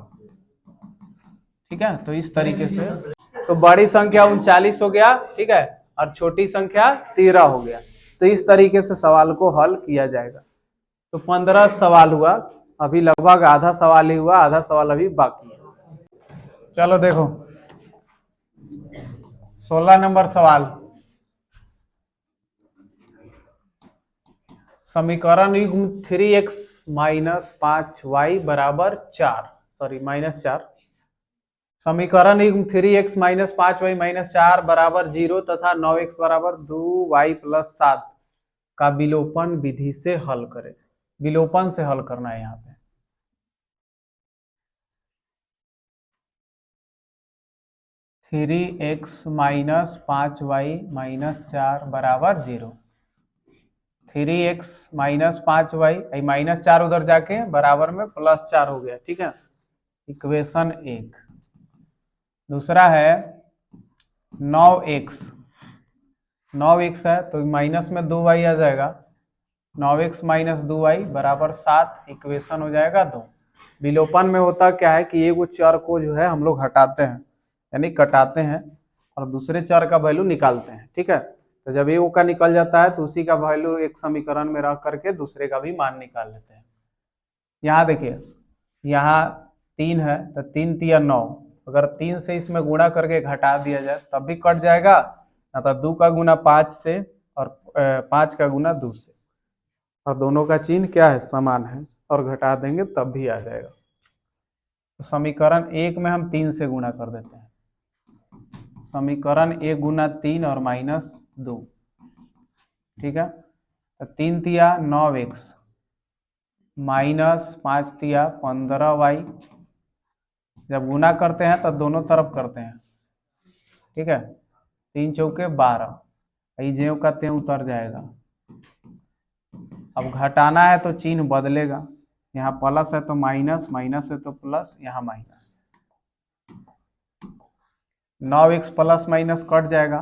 ठीक है, तो इस तरीके से तो बड़ी संख्या 39 हो गया, ठीक है, और छोटी संख्या 13 हो गया। तो इस तरीके से सवाल को हल किया जाएगा। तो 15 सवाल हुआ, अभी लगभग आधा सवाल ही हुआ, आधा सवाल अभी बाकी है। चलो देखो 16 नंबर सवाल, समीकरण युग्म 3x माइनस 5y बराबर 4, सॉरी माइनस 4, समीकरण युग्म 3x माइनस 5y माइनस 4 बराबर 0 तथा 9x बराबर 2y प्लस 7 का विलोपन विधि से हल करें। विलोपन से हल करना है यहाँ पे। 3x माइनस 5y माइनस 4 बराबर 0, 3x माइनस 5y माइनस 4 उधर जाके बराबर में प्लस 4 हो गया। ठीक है, इक्वेशन 1। दूसरा है 9x, 9x है तो माइनस में 2y आ जाएगा, 9x माइनस 2y बराबर 7, इक्वेशन हो जाएगा 2। विलोपन में होता क्या है कि एक चर को जो है हम लोग हटाते हैं, यानी कटाते हैं, और दूसरे चर का वैल्यू निकालते हैं। ठीक है, तो जब एक का निकल जाता है तो उसी का वैल्यू एक समीकरण में रख करके दूसरे का भी मान निकाल लेते हैं। यहाँ देखिए, यहाँ 3 है तो 3 तिया 9, अगर 3 से इसमें गुणा करके घटा दिया जाए तब भी कट जाएगा, ना तो 2 का गुना 5 से और 5 का गुना 2 से, और दोनों का चिन्ह क्या है समान है, और घटा देंगे तब भी आ जाएगा। तो समीकरण 1 में हम 3 से गुणा कर देते हैं, समीकरण 1 गुना 3 और माइनस 2। ठीक है, तो 3 तिया 9x माइनस 5 तिया 15y, जब गुना करते हैं तो दोनों तरफ करते हैं। ठीक है, 3 चौके 12, ज्यों का त्यों उतर जाएगा। अब घटाना है तो चिन्ह बदलेगा, यहाँ प्लस है तो माइनस, माइनस है तो प्लस, यहाँ minus. 9x plus minus cut जाएगा,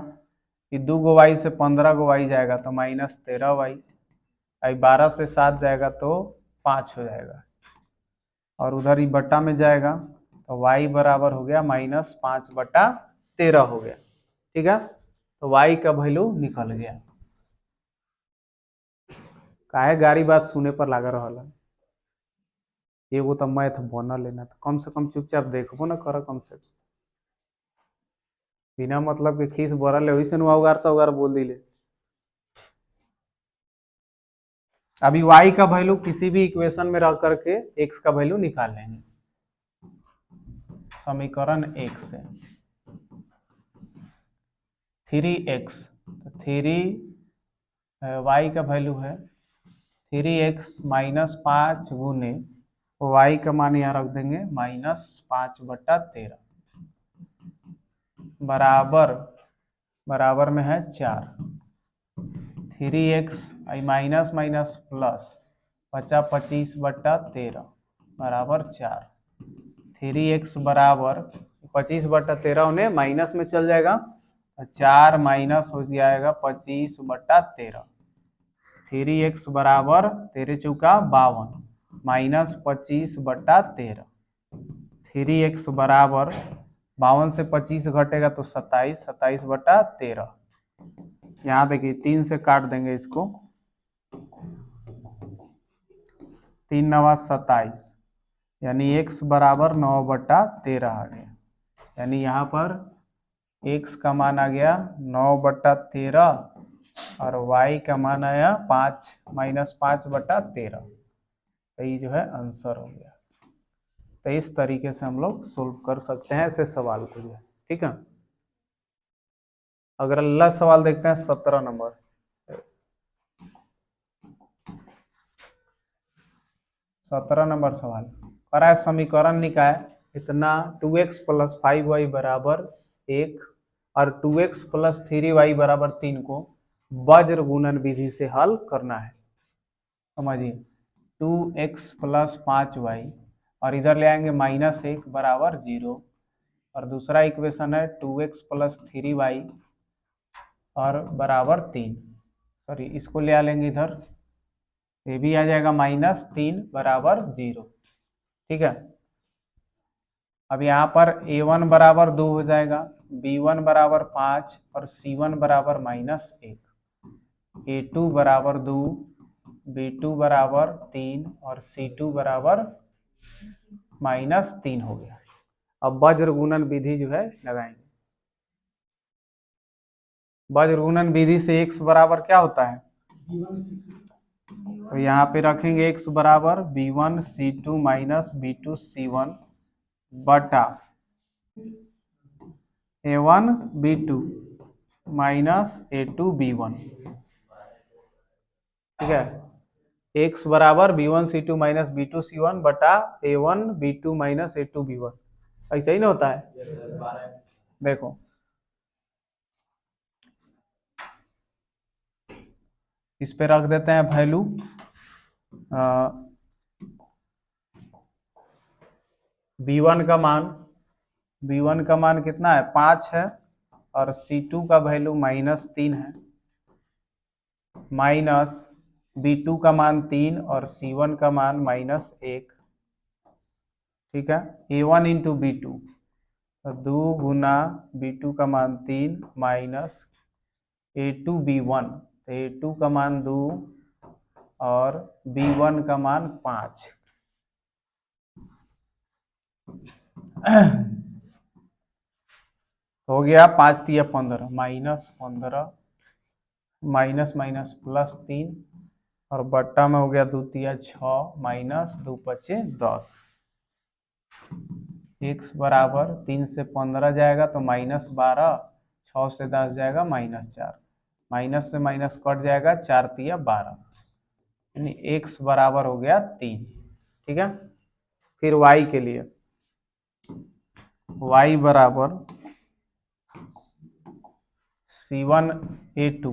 कि 2 गो y से 15 गो y जाएगा तो माइनस 13y, 12 से 7 जाएगा तो 5 हो जाएगा, और उधर ही बट्टा में जाएगा तो y बराबर हो गया माइनस 5/13 हो गया। ठीक है, तो y का वैल्यू निकल गया। काहे गाड़ी बात सुने पर लगा रहा, एगो तो मैथ बना लेना, तो कम से कम चुपचाप देखबो ना कर, कम से कम बिना मतलब के खीस बरल है, वैसे उगार से उगार बोल दिले। अभी y का वैल्यू किसी भी इक्वेशन में रह करके x का वैल्यू निकाल लेंगे। समीकरण 1 से 3x, 3 y का वैल्यू है 3x माइनस 5 गुने y का मान यहाँ रख देंगे माइनस 5/13 बराबर में है 4। 3x माइनस माइनस प्लस 25/13 बराबर 4। 3x बराबर 25/13 उन्हें माइनस में चल जाएगा, 4 माइनस हो जाएगा 25/13। 3x बराबर 13 चौका 52 माइनस 25/13। 3x बराबर 52 से 25 घटेगा तो 27, 27/13। यहाँ देखिए 3 से काट देंगे इसको, 3 9 27, यानी x बराबर 9/13 आ गया। यानी यहाँ पर x का मान आ गया 9/13 और y का मान आया 5 -5/13। तो ये जो है आंसर हो गया। तो इस तरीके से हम लोग सोल्व कर सकते हैं ऐसे सवाल को जो है। ठीक है, अगर अगला सवाल देखते हैं 17 नंबर। 17 नंबर सवाल कह रहा है समीकरण निकाय इतना 2x + 5y = 1 और 2x + 3y = 3 को वज्र गुणन विधि से हल करना है। समझिए 2x + 5y और इधर ले आएंगे -1 = 0 और दूसरा इक्वेशन है 2x + 3y और बराबर 3। सॉरी, इसको ले आ लेंगे इधर, ये भी आ जाएगा -3 = 0। ठीक है, अब यहाँ पर a1 = 2 हो जाएगा, b1 = 5 और c1 = -1, a2 = 2, b2 = 3 और c2 = -3 हो गया। अब वज्र गुणन विधि जो है लगाएंगे। वज्र गुणन विधि से x बराबर क्या होता है, तो यहाँ पे रखेंगे x बराबर b1 c2 - b2 c1 बटा a1 b2 a2 b1। ठीक है, x बराबर b1 c2 - b2 c1 बटा a1 b2 a2 b1। ऐसा ही ना होता है। देखो इस पे रख देते हैं वैल्यू, b1 का मान कितना है, 5 है और c2 का वैल्यू -3 है, माइनस b2 का मान 3 और c1 का मान -1। ठीक है, a1 × b2 तो 2 गुना b2 का मान 3 माइनस a2 b1 तो a2 का मान 2 और b1 का मान 5। हो गया 5 × 15 -15 माइनस माइनस +3 और बट्टा में हो गया 2 × 6 -2 × 5 = 10। x बराबर 3 से 15 जाएगा तो -12, 6 से 10 जाएगा -4, माइनस से माइनस कट जाएगा, 4 × 12, यानी x बराबर हो गया 3। ठीक है, फिर y के लिए y बराबर c1 a2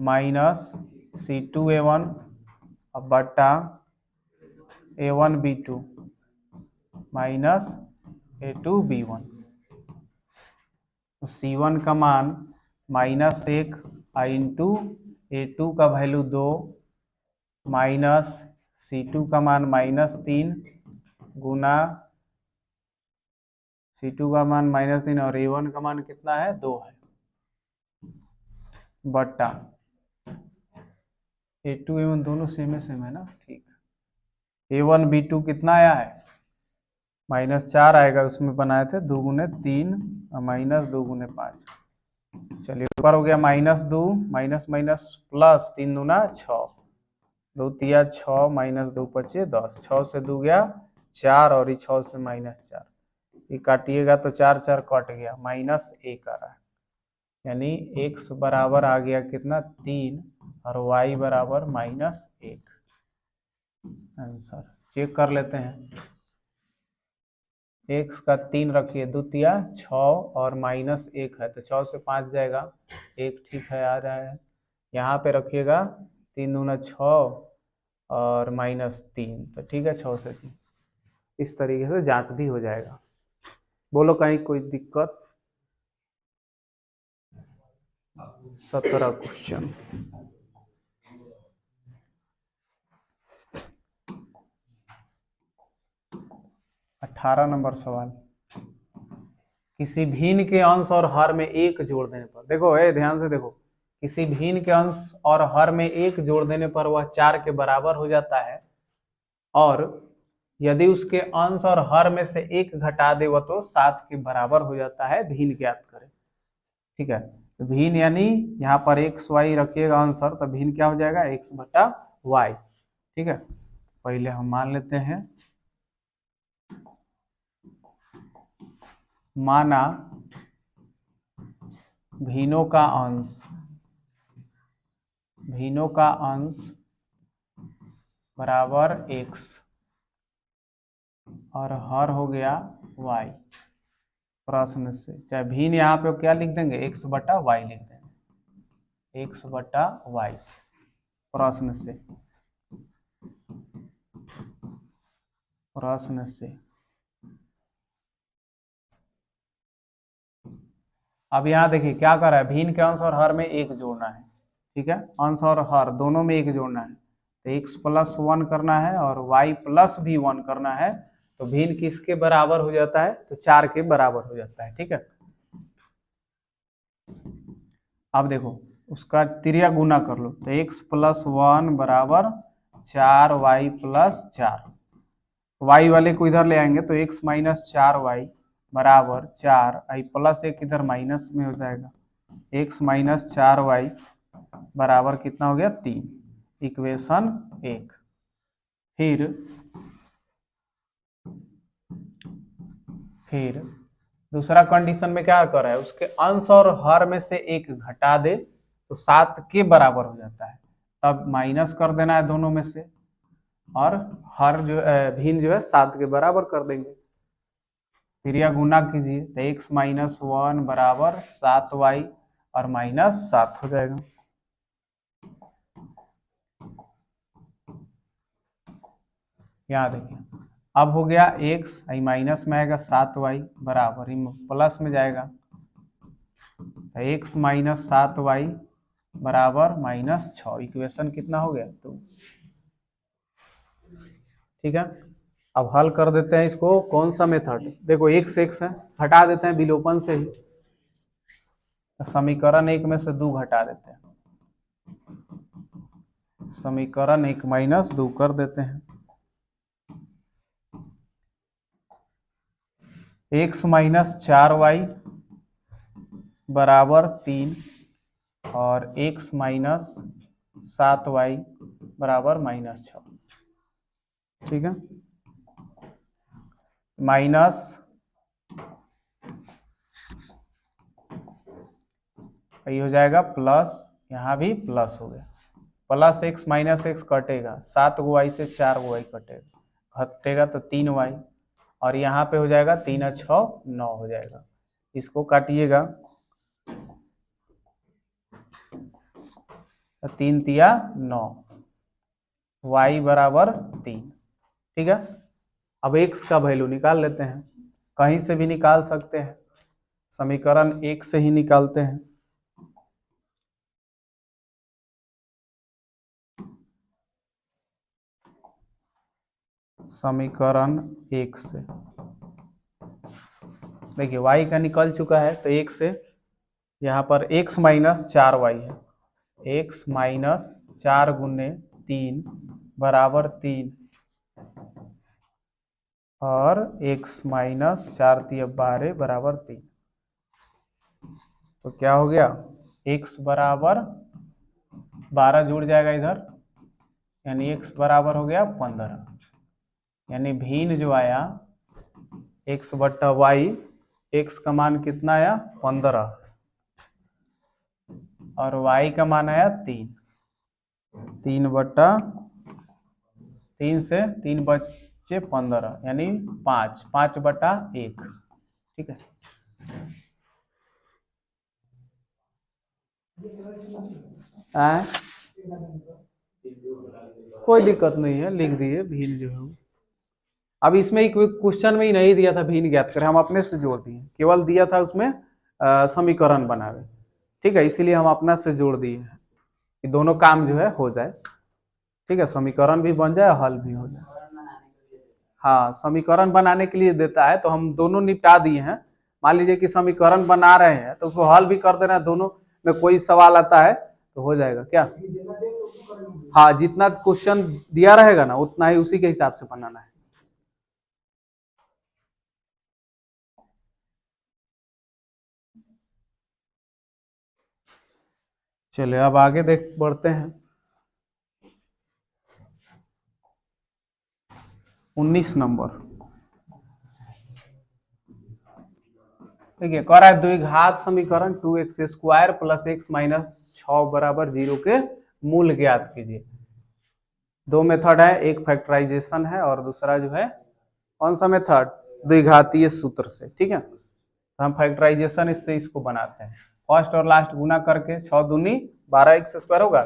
-c2 a1 बटा a1 b2 -a2 b1। तो c1 का मान -1 इंटू a2 का वैल्यू 2 माइनस c2 का मान -3 गुना c2 का मान -3 और a1 का मान कितना है, 2 है, बट्टा a2 a1 दोनों सेम है ना। ठीक, a1 b2 कितना आया है, -4 आएगा, उसमें बनाए थे 2 × 3 -2 × 5। चलिए ऊपर हो गया -2 माइनस माइनस प्लस 3 दूना 6, 2 × 6 -2 × 5 = 10, 6 से 2 गया 4 और 6 से -4, ये काटिएगा तो 4 4 कट गया, -1 आ रहा है, यानी x बराबर आ गया कितना 3 और y बराबर -1। आंसर चेक कर लेते हैं, x का 3 रखिए, 2 × 6 और -1 है तो 6 से 5 जाएगा, 1 ठीक है आ रहा है। यहाँ पे रखिएगा 3 दूना 6 और -3 तो ठीक है, 6 से 3, इस तरीके से जांच भी हो जाएगा। बोलो कहीं कोई दिक्कत। 17 क्वेश्चन। 18 नंबर सवाल। किसी भिन्न के अंश और हर में एक जोड़ देने पर, देखो ध्यान से देखो, किसी भिन्न के अंश और हर में एक जोड़ देने पर वह 4 के बराबर हो जाता है, और यदि उसके अंश और हर में से एक घटा दे वह तो 7 के बराबर हो जाता है। भिन्न ज्ञात करें। ठीक है, तो भिन्न यानी यहाँ पर एक्स वाई रखिएगा आंसर, तो भिन्न क्या हो जाएगा, एक्स बटा वाई। ठीक है, पहले हम मान लेते हैं, माना भिन्नों का अंश बराबर एक्स और हर हो गया वाई। प्रश्न से चाहे भिन्न यहाँ पे क्या लिख देंगे, एक्स बटा वाई लिख देंगे, एक्स बटा वाई। प्रश्न से अब यहाँ देखिए क्या कर रहा है, भिन्न के अंश और हर में एक जोड़ना है। ठीक है, अंश और हर दोनों में एक जोड़ना है, तो x प्लस 1 करना है और y प्लस भी 1 करना है। तो भिन्न किसके बराबर हो जाता है, तो 4 के बराबर हो जाता है। ठीक है, अब देखो उसका तिरिया गुना कर लो, तो x प्लस 1 बराबर 4y प्लस 4। y वाले को इधर ले आएंगे तो x माइनस 4y बराबर 4, आई प्लस 1 इधर माइनस में हो जाएगा, x माइनस 4y बराबर कितना हो गया, 3। इक्वेशन 1। फिर दूसरा कंडीशन में क्या कर रहा है, उसके अंश और हर में से एक घटा दे तो 7 के बराबर हो जाता है, तब माइनस कर देना है दोनों में से, और हर जो भिन्न जो है 7 के बराबर कर देंगे। फिर यह गुना कीजिए, तो x माइनस 1 बराबर 7y और माइनस 7 हो जाएगा। यहाँ देखिए अब हो गया x, आई माइनस में आएगा 7y बराबर प्लस में जाएगा, तो x माइनस 7y बराबर माइनस 6। इक्वेशन कितना हो गया, तो ठीक है, अब हल कर देते हैं इसको। कौन सा मेथड, देखो x है, हटा देते हैं विलोपन से ही, तो समीकरण 1 में से 2 घटा देते हैं, समीकरण 1 माइनस 2 कर देते हैं। x माइनस 4y बराबर 3 और x माइनस 7y बराबर माइनस 6। ठीक है, माइनस ये हो जाएगा प्लस, यहाँ भी प्लस हो गया, प्लस x माइनस x कटेगा, 7 गो y से 4 गो y घटेगा तो 3y, और यहाँ पे हो जाएगा 3 और 6 9 हो जाएगा। इसको काटिएगा, 3 तिया 9, y बराबर 3। ठीक है, अब x का वैल्यू निकाल लेते हैं, कहीं से भी निकाल सकते हैं, समीकरण 1 से ही निकालते हैं। समीकरण 1 से देखिए y का निकल चुका है, तो 1 से यहाँ पर x माइनस 4y है, x माइनस 4 गुने 3 बराबर 3, और x माइनस 4 तिया 12 बराबर 3। तो क्या हो गया, x बराबर 12 जुड़ जाएगा इधर, यानी x बराबर हो गया 15, यानी भिन्न जो आया x बट्टा वाई, x का मान कितना आया 15 और y का मान आया 3, 3 बट्टा 3 से 3 बच्चे 15 यानी 5, 5 बटा 1। ठीक है, कोई दिक्कत नहीं है, लिख दिए भिन्न जो है। अब इसमें क्वेश्चन में ही नहीं दिया था भिन्न ज्ञात करें, हम अपने से जोड़ दिए, केवल दिया था उसमें समीकरण बनावे। ठीक है, इसीलिए हम अपना से जोड़ दिए हैं कि दोनों काम जो है हो जाए। ठीक है, समीकरण भी बन जाए, हल भी हो जाए। हाँ, समीकरण बनाने के लिए देता है, तो हम दोनों निपटा दिए हैं, मान लीजिए कि समीकरण बना रहे हैं तो उसको हल भी कर देना, दोनों में कोई सवाल आता है तो हो जाएगा क्या। हाँ, जितना क्वेश्चन दिया रहेगा ना उतना ही उसी के हिसाब से बनाना है। चलिए अब आगे देख बढ़ते हैं। 19 नंबर देखिए, कह रहा है द्विघात समीकरण 2x² प्लस x माइनस 6 बराबर 0 के मूल ज्ञात कीजिए। दो मेथड है, एक फैक्टराइजेशन है और दूसरा जो है कौन सा मेथड, द्विघातीय सूत्र से। ठीक है, तो हम फैक्टराइजेशन इससे इसको बनाते हैं। फर्स्ट और लास्ट गुना करके 6 दूनी 12x² होगा।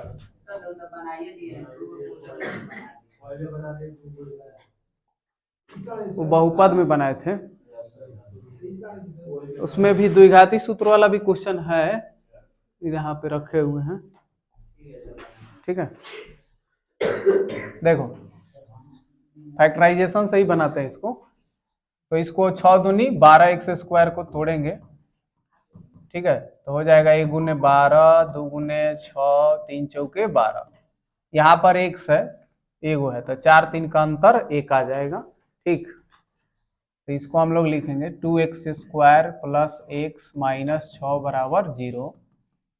वो बहुपद में बनाए थे, उसमें भी द्विघाती सूत्र वाला भी क्वेश्चन है, यहाँ पे रखे हुए हैं। ठीक है, देखो फैक्टराइजेशन से ही बनाते हैं इसको। तो इसको 6 दूनी 12x² को तोड़ेंगे। ठीक है, तो हो जाएगा 1 गुने 12, 2 गुने 6, 3 चौके 12। यहाँ पर x है, एगो है, तो 4 3 का अंतर 1 आ जाएगा। ठीक, तो इसको हम लोग लिखेंगे 2x² प्लस x माइनस 6 बराबर 0।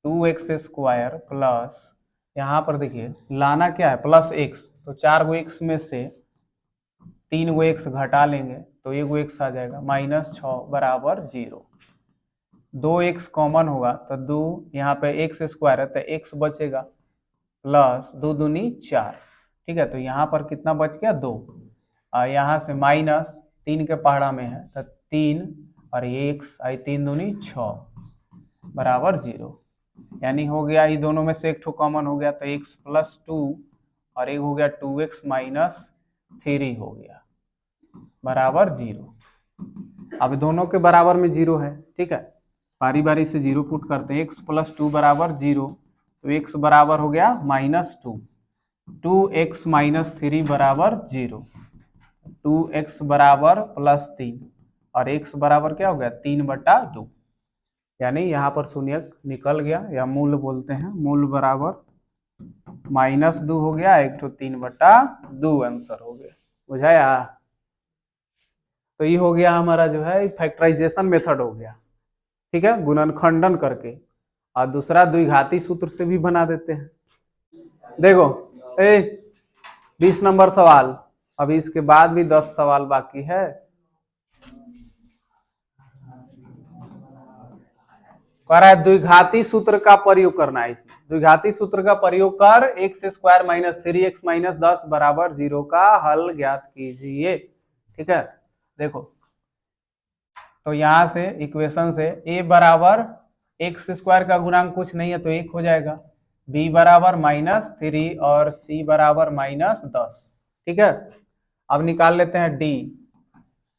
2x² प्लस, यहाँ पर देखिए लाना क्या है, प्लस x, तो 4 गो x में से 3 गो x घटा लेंगे तो 1 गो x आ जाएगा, माइनस 6 बराबर 0। 2x कॉमन होगा तो 2, यहाँ पे x² है तो x बचेगा, प्लस 2 दूनी 4। ठीक है, तो यहाँ पर कितना बच गया, 2। यहाँ से माइनस 3 के पहाड़ा में है तो 3 और ये x आई 3 दूनी 6 बराबर 0। यानी हो गया, ये दोनों में से एक ठो कॉमन हो गया तो x प्लस 2 और एक हो गया 2x माइनस 3 हो गया बराबर 0। अब दोनों के बराबर में 0 है। ठीक है, बारी बारी से 0 पुट करते हैं। x प्लस 2 बराबर 0, तो x बराबर हो गया -2। 2x माइनस 3 बराबर 0। 2x बराबर प्लस 3 और x बराबर क्या हो गया, 3/2। यानी यहाँ पर शून्यक निकल गया, या मूल बोलते हैं, मूल बराबर -2 हो गया, एक तो 3/2 आंसर हो गया। बुझाया। तो ये हो गया हमारा जो है फैक्टराइजेशन मेथड हो गया। ठीक है, गुणनखंडन करके, और दूसरा द्विघाती सूत्र से भी बना देते हैं। देखो 20 नंबर सवाल, अभी इसके बाद भी 10 सवाल बाकी है। कह रहा है द्विघाती सूत्र का प्रयोग करना है। इसमें द्विघाती सूत्र का प्रयोग कर x² माइनस 3x माइनस 10 बराबर 0 का हल ज्ञात कीजिए। ठीक है, देखो तो यहां से इक्वेशन से a बराबर x² का गुणांक कुछ नहीं है तो 1 हो जाएगा, b बराबर -3 और c बराबर -10। ठीक है, अब निकाल लेते हैं d,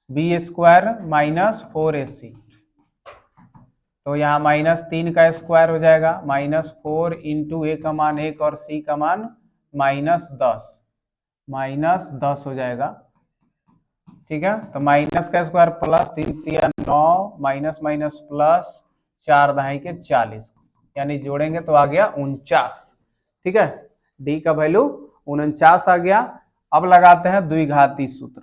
b² माइनस 4ac, तो यहाँ -3 का स्क्वायर हो जाएगा, -4 इंटू a का मान 1 और c का मान -10 हो जाएगा। ठीक है, तो माइनस का square plus 3 3 9 minus minus plus 4 दहाई के 40, यानी जोड़ेंगे तो आ गया 49। ठीक है, डी का वैल्यू 49 आ गया। अब लगाते हैं द्विघाती सूत्र,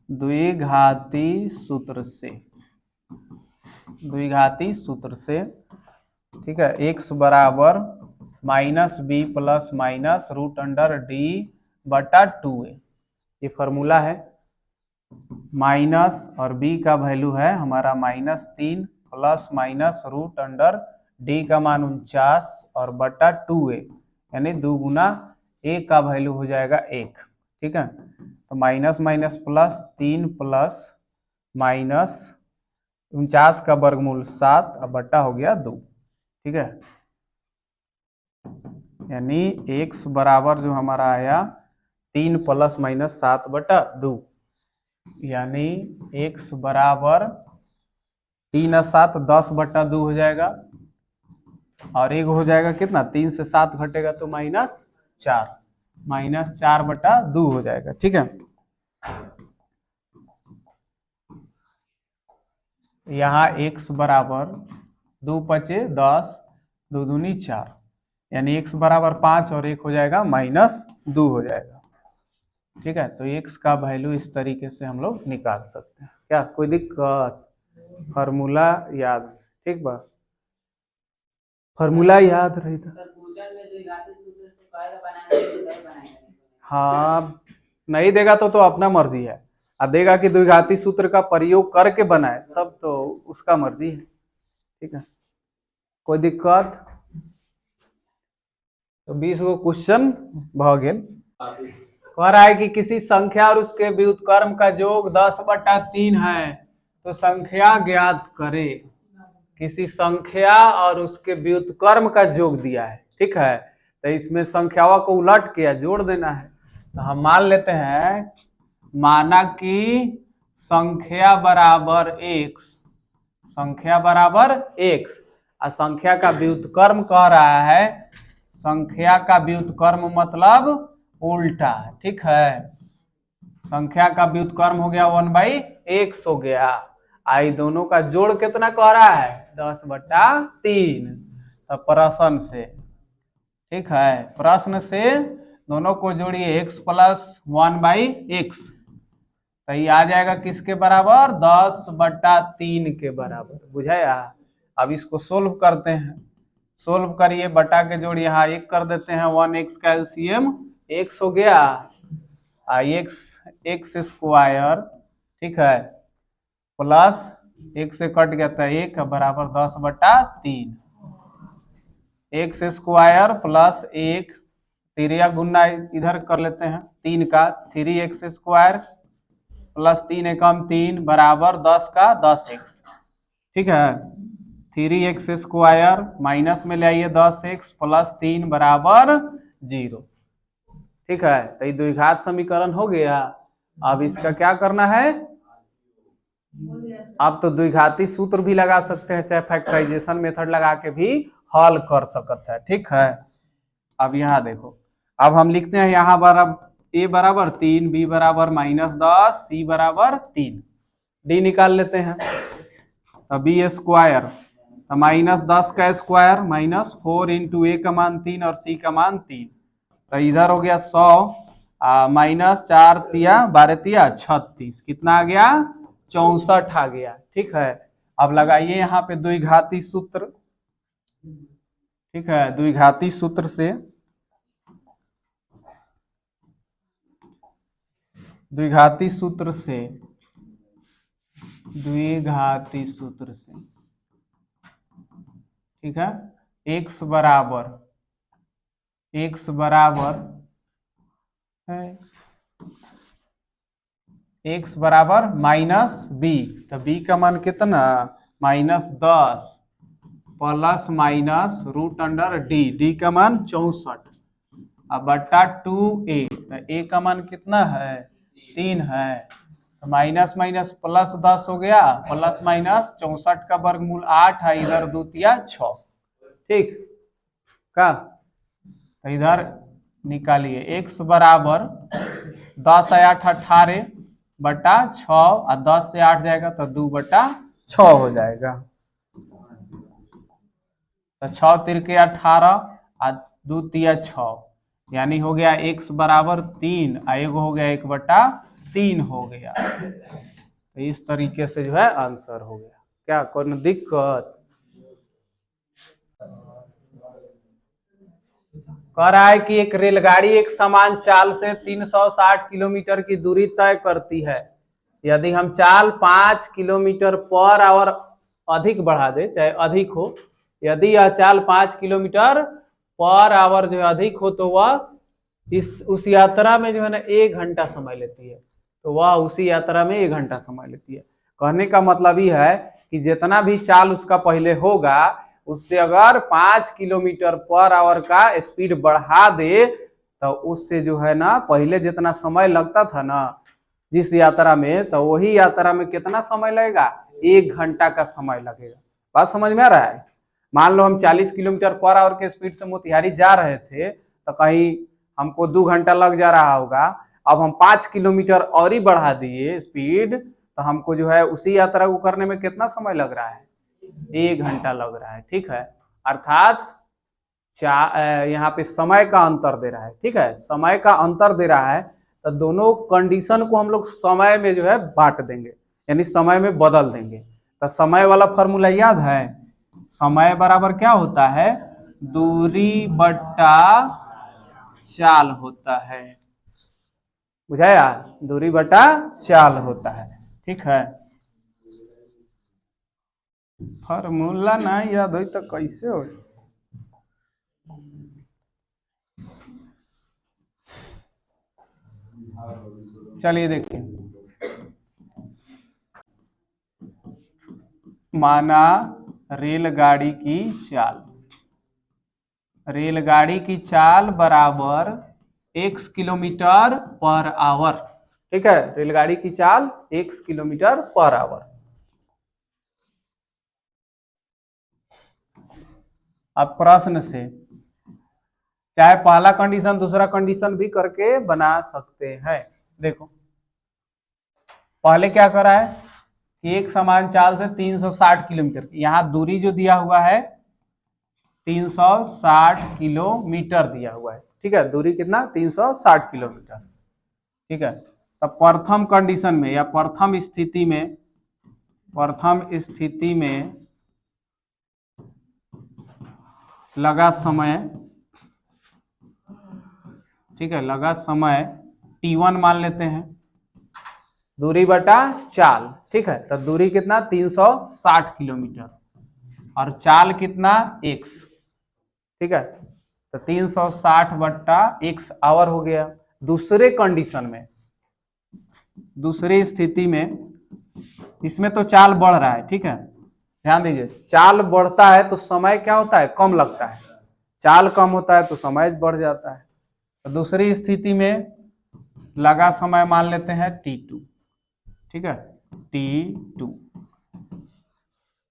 द्विघाती सूत्र से, द्विघाती सूत्र से। ठीक है, x बराबर -b प्लस माइनस √d/2a, ये फॉर्मूला है। माइनस और b का वैल्यू है हमारा -3 प्लस माइनस √d का मान 49 और बटा 2a, यानी 2 गुना a का वैल्यू हो जाएगा 1। ठीक है, तो minus minus plus 3 plus minus 49 का वर्गमूल 7 और बटा हो गया 2। ठीक है, यानी x बराबर जो हमारा आया 3 प्लस माइनस 7/2, यानी x बराबर 3 और 7 10/2 हो जाएगा, और एक हो जाएगा कितना, 3 से 7 घटेगा तो -4, -4/2 हो जाएगा। ठीक है, यहाँ x बराबर 2 पचे 10, 2 दूनी 4, यानी x बराबर 5 और 1 हो जाएगा -2 हो जाएगा। ठीक है, तो x का वैल्यू इस तरीके से हम लोग निकाल सकते हैं। क्या कोई दिक्कत? फॉर्मूला याद, ठीक बा, फॉर्मूला याद रही था। हाँ, नहीं देगा तो अपना मर्जी है, और देगा कि द्विघाती सूत्र का प्रयोग करके बनाए तब तो उसका मर्जी है। ठीक है, कोई दिक्कत? तो 20 गो क्वेश्चन भ गेल। कह रहा है कि किसी संख्या और उसके व्युत्क्रम का योग 10/3 है, तो संख्या ज्ञात करे। किसी संख्या और उसके व्युत्क्रम का योग दिया है, ठीक है, तो इसमें संख्याओं को उलट के जोड़ देना है। तो हम मान लेते हैं, माना कि संख्या बराबर x, संख्या बराबर x, और संख्या का व्युत्क्रम कह रहा है, संख्या का व्युत्क्रम मतलब उल्टा, ठीक है। संख्या का व्युत्क्रम हो गया 1/x हो गया, आई दोनों का जोड़ कितना कह रहा है? 10/3। तो प्रश्न से, ठीक है, प्रश्न से दोनों को जोड़िए, x + 1/x, तो ये आ जाएगा किसके बराबर? 10/3 के बराबर, बुझाया। अब इसको सोल्व करते हैं, सोल्व करिए, बटा के जोड़ यहाँ 1 कर देते हैं, 1x का एलसीएम x हो गया, x स्क्वायर, ठीक है, प्लस 1 से कट गया था 1 बराबर 10/3, x स्क्वायर प्लस 1, तिरिया गुना इधर कर लेते हैं 3 का, 3x स्क्वायर प्लस 3 एकम 3 बराबर 10 का 10x, ठीक है। 3x स्क्वायर माइनस में ले आइए 10x प्लस 3 बराबर 0, ठीक है। तो ये द्विघात समीकरण हो गया। अब इसका क्या करना है? आप तो द्विघाती सूत्र भी लगा सकते हैं, चाहे फैक्टराइजेशन मेथड लगा के भी हल कर सकते हैं, ठीक है। अब यहाँ देखो, अब हम लिखते हैं यहाँ बराबर a बराबर 3, b बराबर -10, c बराबर 3, d निकाल लेते हैं। तो b स्क्वायर -10 का स्क्वायर -4 इंटू a का मान 3 और c का मान 3, तो इधर हो गया 100, -4 तिया 12 तिया 36, कितना आ गया? 64 आ गया, ठीक है। अब लगाइए यहाँ पे द्विघाती सूत्र, ठीक है, द्विघाती सूत्र से, द्विघाती सूत्र से, द्विघाती सूत्र से, ठीक है, x बराबर है x बराबर -b, तो b का मान कितना? -10 प्लस माइनस √d, d का मान 64, अब बटा 2a, तो a का मान कितना है? 3 है, तो माइनस माइनस प्लस 10 हो गया, प्लस माइनस 64 का वर्गमूल 8 है, इधर 2 तिया 6, ठीक का। तो इधर निकालिए, x बराबर 10 है 8 18 बटा 6, और 10 से 8 जाएगा तो 2/6 हो जाएगा, तो 6 तिरके 18 और 2 तिया 6, यानी हो गया x बराबर 3, एगो हो गया 1/3 हो गया। तो इस तरीके से जो है आंसर हो गया। क्या कोई दिक्कत? कह रहा है कि एक रेलगाड़ी एक समान चाल से 360 किलोमीटर की दूरी तय करती है। यदि हम चाल 5 किलोमीटर पर आवर अधिक बढ़ा दे, चाहे अधिक हो, यदि यह चाल 5 किलोमीटर पर आवर जो है अधिक हो, तो वह उस यात्रा में जो है ना 1 घंटा समय लेती है, तो वह उसी यात्रा में 1 घंटा समय लेती है। कहने का मतलब ये है कि जितना भी चाल उसका पहले होगा, उससे अगर 5 किलोमीटर पर आवर का स्पीड बढ़ा दे, तो उससे जो है ना पहले जितना समय लगता था ना जिस यात्रा में, तो वही यात्रा में कितना समय लगेगा? 1 घंटा का समय लगेगा। बात समझ में आ रहा है? मान लो हम 40 किलोमीटर पर आवर के स्पीड से मोतिहारी जा रहे थे, तो कहीं हमको 2 घंटा लग जा रहा होगा। अब हम 5 किलोमीटर और ही बढ़ा दिए स्पीड, तो हमको जो है उसी यात्रा को करने में कितना समय लग रहा है, 1 घंटा लग रहा है। ठीक है, अर्थात यहाँ पे समय का अंतर दे रहा है। ठीक है, समय का अंतर दे रहा है तो दोनों कंडीशन को हम लोग समय में जो है बांट देंगे, यानी समय में बदल देंगे। तो समय वाला फॉर्मूला याद है, समय बराबर क्या होता है, दूरी बट्टा चाल होता है। बुझाया, दूरी बटा चाल होता है। ठीक है, फॉर्मूला ना याद हो तो कैसे हो। चलिए देखिए, माना रेलगाड़ी की चाल, रेलगाड़ी की चाल बराबर x किलोमीटर पर आवर। ठीक है, रेलगाड़ी की चाल x किलोमीटर पर आवर। अब प्रश्न से चाहे पहला कंडीशन दूसरा कंडीशन भी करके बना सकते हैं। देखो पहले क्या करा है कि एक समान चाल से 360 किलोमीटर, यहाँ दूरी जो दिया हुआ है 360 किलोमीटर दिया हुआ है। ठीक है, दूरी कितना, 360 किलोमीटर। ठीक है, तब प्रथम कंडीशन में या प्रथम स्थिति में लगा समय, ठीक है, लगा समय t1 मान लेते हैं, दूरी बटा चाल। ठीक है, तो दूरी कितना 360 किलोमीटर और चाल कितना x। ठीक है, तो 360 बट्टा x आवर हो गया। दूसरे कंडीशन में, दूसरी स्थिति में इसमें तो चाल बढ़ रहा है। ठीक है, ध्यान दीजिए, चाल बढ़ता है तो समय क्या होता है, कम लगता है, चाल कम होता है तो समय बढ़ जाता है। तो दूसरी स्थिति में लगा समय मान लेते हैं t2। ठीक है, t2।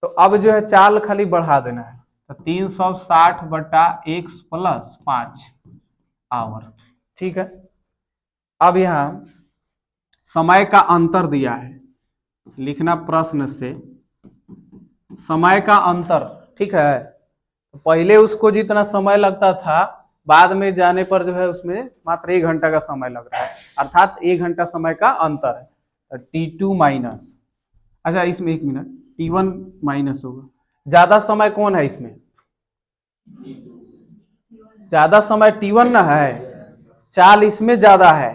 तो अब जो है चाल खाली बढ़ा देना है, तो 360 बटा x प्लस 5 आवर। ठीक है, अब यहां समय का अंतर दिया है, लिखना प्रश्न से समय का अंतर। ठीक है, तो पहले उसको जितना समय लगता था बाद में जाने पर जो है उसमें मात्र 1 घंटा का समय लग रहा है, अर्थात 1 घंटा समय का अंतर है। तो t2 माइनस, अच्छा इसमें 1 मिनट, t1 माइनस होगा। ज्यादा समय कौन है इसमें, ज्यादा समय t1 ना है, चाल इसमें ज्यादा है।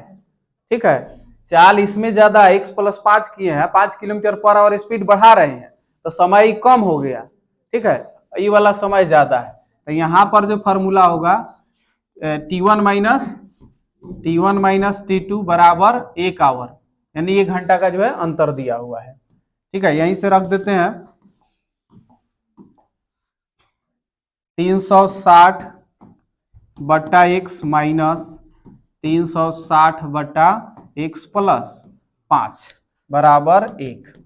ठीक है, चाल इसमें ज्यादा है, x प्लस 5 किए हैं, 5 किलोमीटर पर आवर स्पीड बढ़ा रहे हैं तो समय कम हो गया। ठीक है, ये वाला समय ज्यादा है, तो यहां पर जो फॉर्मूला होगा t1 माइनस t2 बराबर 1 आवर, यानी 1 घंटा का जो है अंतर दिया हुआ है। ठीक है, यहीं से रख देते हैं 360 बट्टा x माइनस 360 बट्टा x प्लस 5 बराबर 1।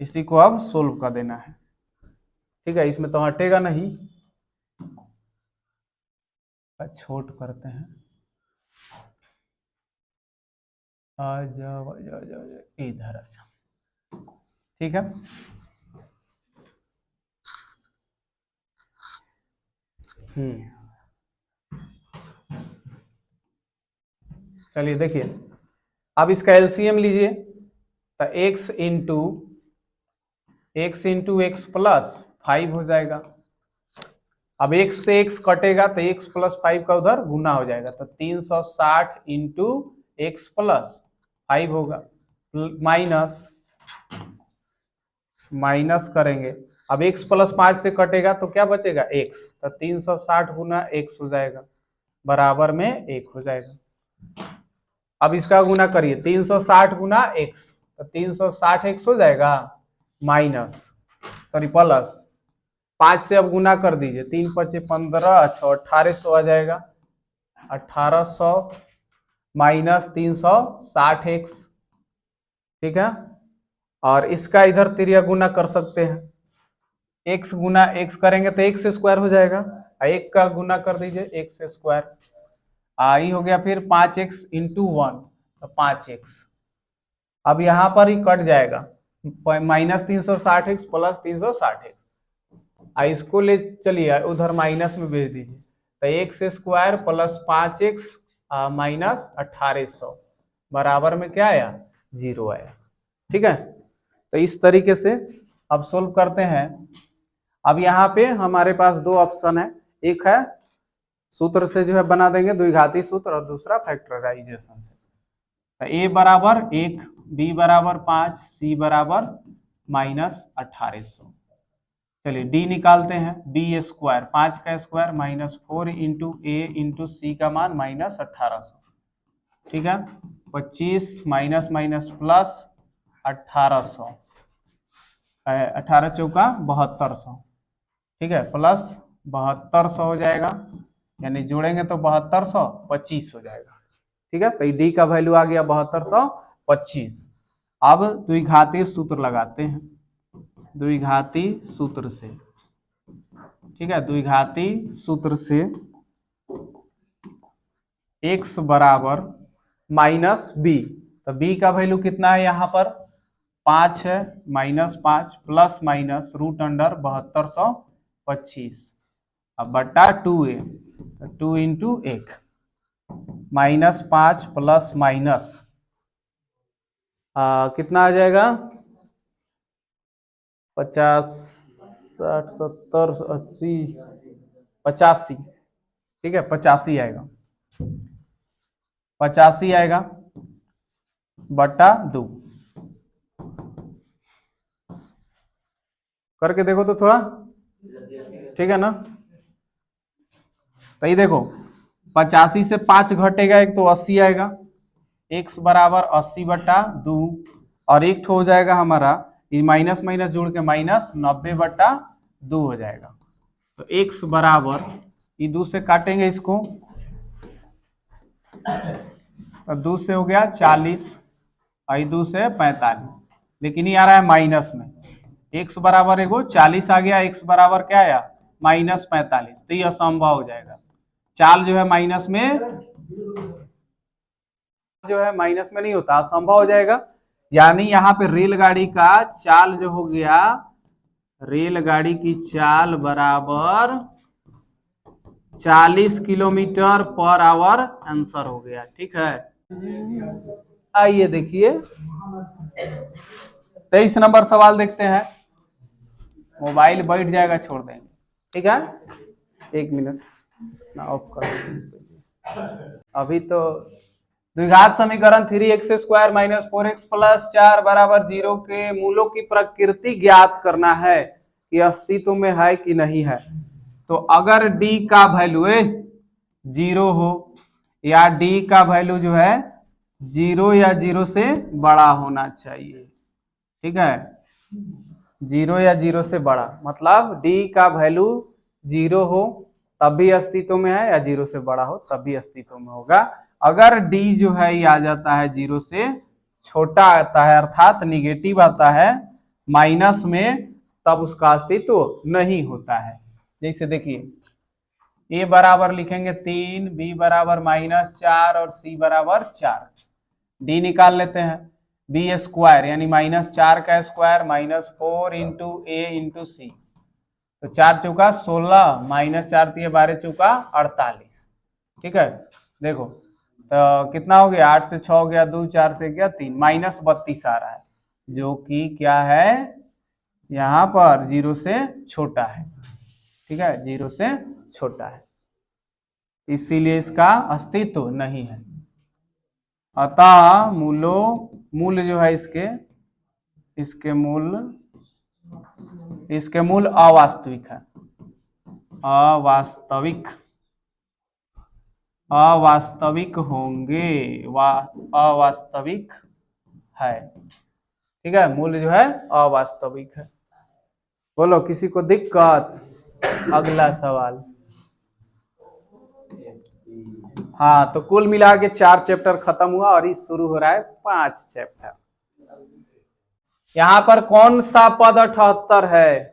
इसी को अब सोल्व कर देना है। ठीक है, इसमें तो हटेगा नहीं, छोट करते हैं, आ जाओ इधर आ जाओ। ठीक है, चलिए देखिए, अब इसका एलसीएम लीजिए, तो x इंटू एक्स प्लस 5 हो जाएगा। अब x से x कटेगा तो x प्लस 5 का उधर गुना हो जाएगा, तो 360 इंटू एक्स प्लस 5 होगा, माइनस करेंगे। अब x प्लस 5 से कटेगा तो क्या बचेगा x, तो 360 गुना x हो जाएगा, बराबर में 1 हो जाएगा। अब इसका गुना करिए, 360 गुना x, तो 360 x हो जाएगा प्लस 5 से अब गुना कर दीजिए, 3 5 15, अच्छा 1800 आ जाएगा, 1800 माइनस 360x। ठीक है, और इसका इधर तिरिया गुना कर सकते हैं, x गुना x करेंगे तो x स्क्वायर हो जाएगा, 1 का गुना कर दीजिए x स्क्वायर, आई हो गया। फिर 5x इंटू 1 तो 5x, अब यहाँ पर ही कट जाएगा, -360x प्लस 360x, इसको ले चलिए उधर माइनस में भेज दीजिए, तो x square plus 5x minus 1800 बराबर में क्या आया, 0 आया। ठीक है, तो इस तरीके से अब सोल्व करते हैं। अब यहाँ पे हमारे पास दो ऑप्शन है, एक है सूत्र से जो है बना देंगे द्विघाती सूत्र, और दूसरा फैक्टराइजेशन से। तो a बराबर 1, b बराबर 5, c बराबर -1800। चलिए d निकालते हैं, b स्क्वायर 5 का स्क्वायर -4 इंटू a इंटू सी का मान -1800। ठीक है, 25 माइनस माइनस प्लस 1800, 18 चौका 7200। ठीक है, प्लस 7200 हो जाएगा, यानी जोड़ेंगे तो 7200 25 हो जाएगा। ठीक है, तो डी का वैल्यू आ गया 7225। अब द्विघाती सूत्र लगाते हैं, द्विघाती सूत्र से। ठीक है, द्विघाती सूत्र से x बराबर माइनस बी, तो b का वैल्यू कितना है, यहाँ पर 5 है, -5 प्लस माइनस रूट अंडर 7225, अब बटा 2a, तो 2 इंटू 1, -5 प्लस माइनस कितना आ जाएगा, 50, 60, 70, 80, 85। ठीक है, 85 आएगा, 85 आएगा बटा 2। करके देखो तो थोड़ा, ठीक है ना। तो ये देखो 85 से 5 घटेगा एक तो 80 आएगा, x बराबर 80 बटा 2, और एक हो जाएगा हमारा ये माइनस माइनस जोड़ के -90 बटा 2 हो जाएगा। तो x बराबर ये 2 से काटेंगे इसको, तो 2 से हो गया 40, और 2 से 45, लेकिन ये आ रहा है माइनस में। x बराबर एगो 40 आ गया, x बराबर क्या आया -45, तो ये असंभव हो जाएगा। चाल जो है माइनस में, जो है माइनस में नहीं होता, असंभव हो जाएगा। यानी यहाँ पे रेलगाड़ी का चाल जो हो गया, रेलगाड़ी की चाल बराबर 40 किलोमीटर पर आवर आंसर हो गया। ठीक है, आइए देखिए 23 नंबर सवाल देखते हैं। मोबाइल बैठ जाएगा, छोड़ देंगे। ठीक है, 1 मिनट ऑफ कर। अभी तो द्विघात समीकरण 3x square minus 4x plus 4 बराबर 0 के मूलों की प्रकृति ज्ञात करना है कि अस्तित्व में है कि नहीं है। तो अगर d का वैल्यू 0 हो, या d का वैल्यू जो है 0 या 0 से बड़ा होना चाहिए। ठीक है, 0 या 0 से बड़ा, मतलब d का वैल्यू 0 हो तब भी अस्तित्व में है, या 0 से बड़ा हो तब भी अस्तित्व में होगा। अगर d जो है ये आ जाता है 0 से छोटा आता है, अर्थात निगेटिव आता है माइनस में, तब उसका अस्तित्व नहीं होता है। जैसे देखिए a बराबर लिखेंगे 3, b बराबर -4 और c बराबर 4। d निकाल लेते हैं, b स्क्वायर यानी -4 का स्क्वायर -4 इंटू a इंटू सी, तो 4 चौका 16, -4 12 चौका 48। ठीक है, देखो तो कितना हो गया, 8 से 6 हो गया, 2 4 से गया 3, -32 आ रहा है, जो कि क्या है, यहाँ पर 0 से छोटा है। ठीक है, 0 से छोटा है, इसीलिए इसका अस्तित्व नहीं है। अतः मूल जो है इसके मूल अवास्तविक है, अवास्तविक होंगे, अवास्तविक है। ठीक है, मूल जो है अवास्तविक है। बोलो किसी को दिक्कत? अगला सवाल। हाँ, तो कुल मिला के 4 चैप्टर खत्म हुआ और इस शुरू हो रहा है 5 चैप्टर। यहाँ पर कौन सा पद 78 है?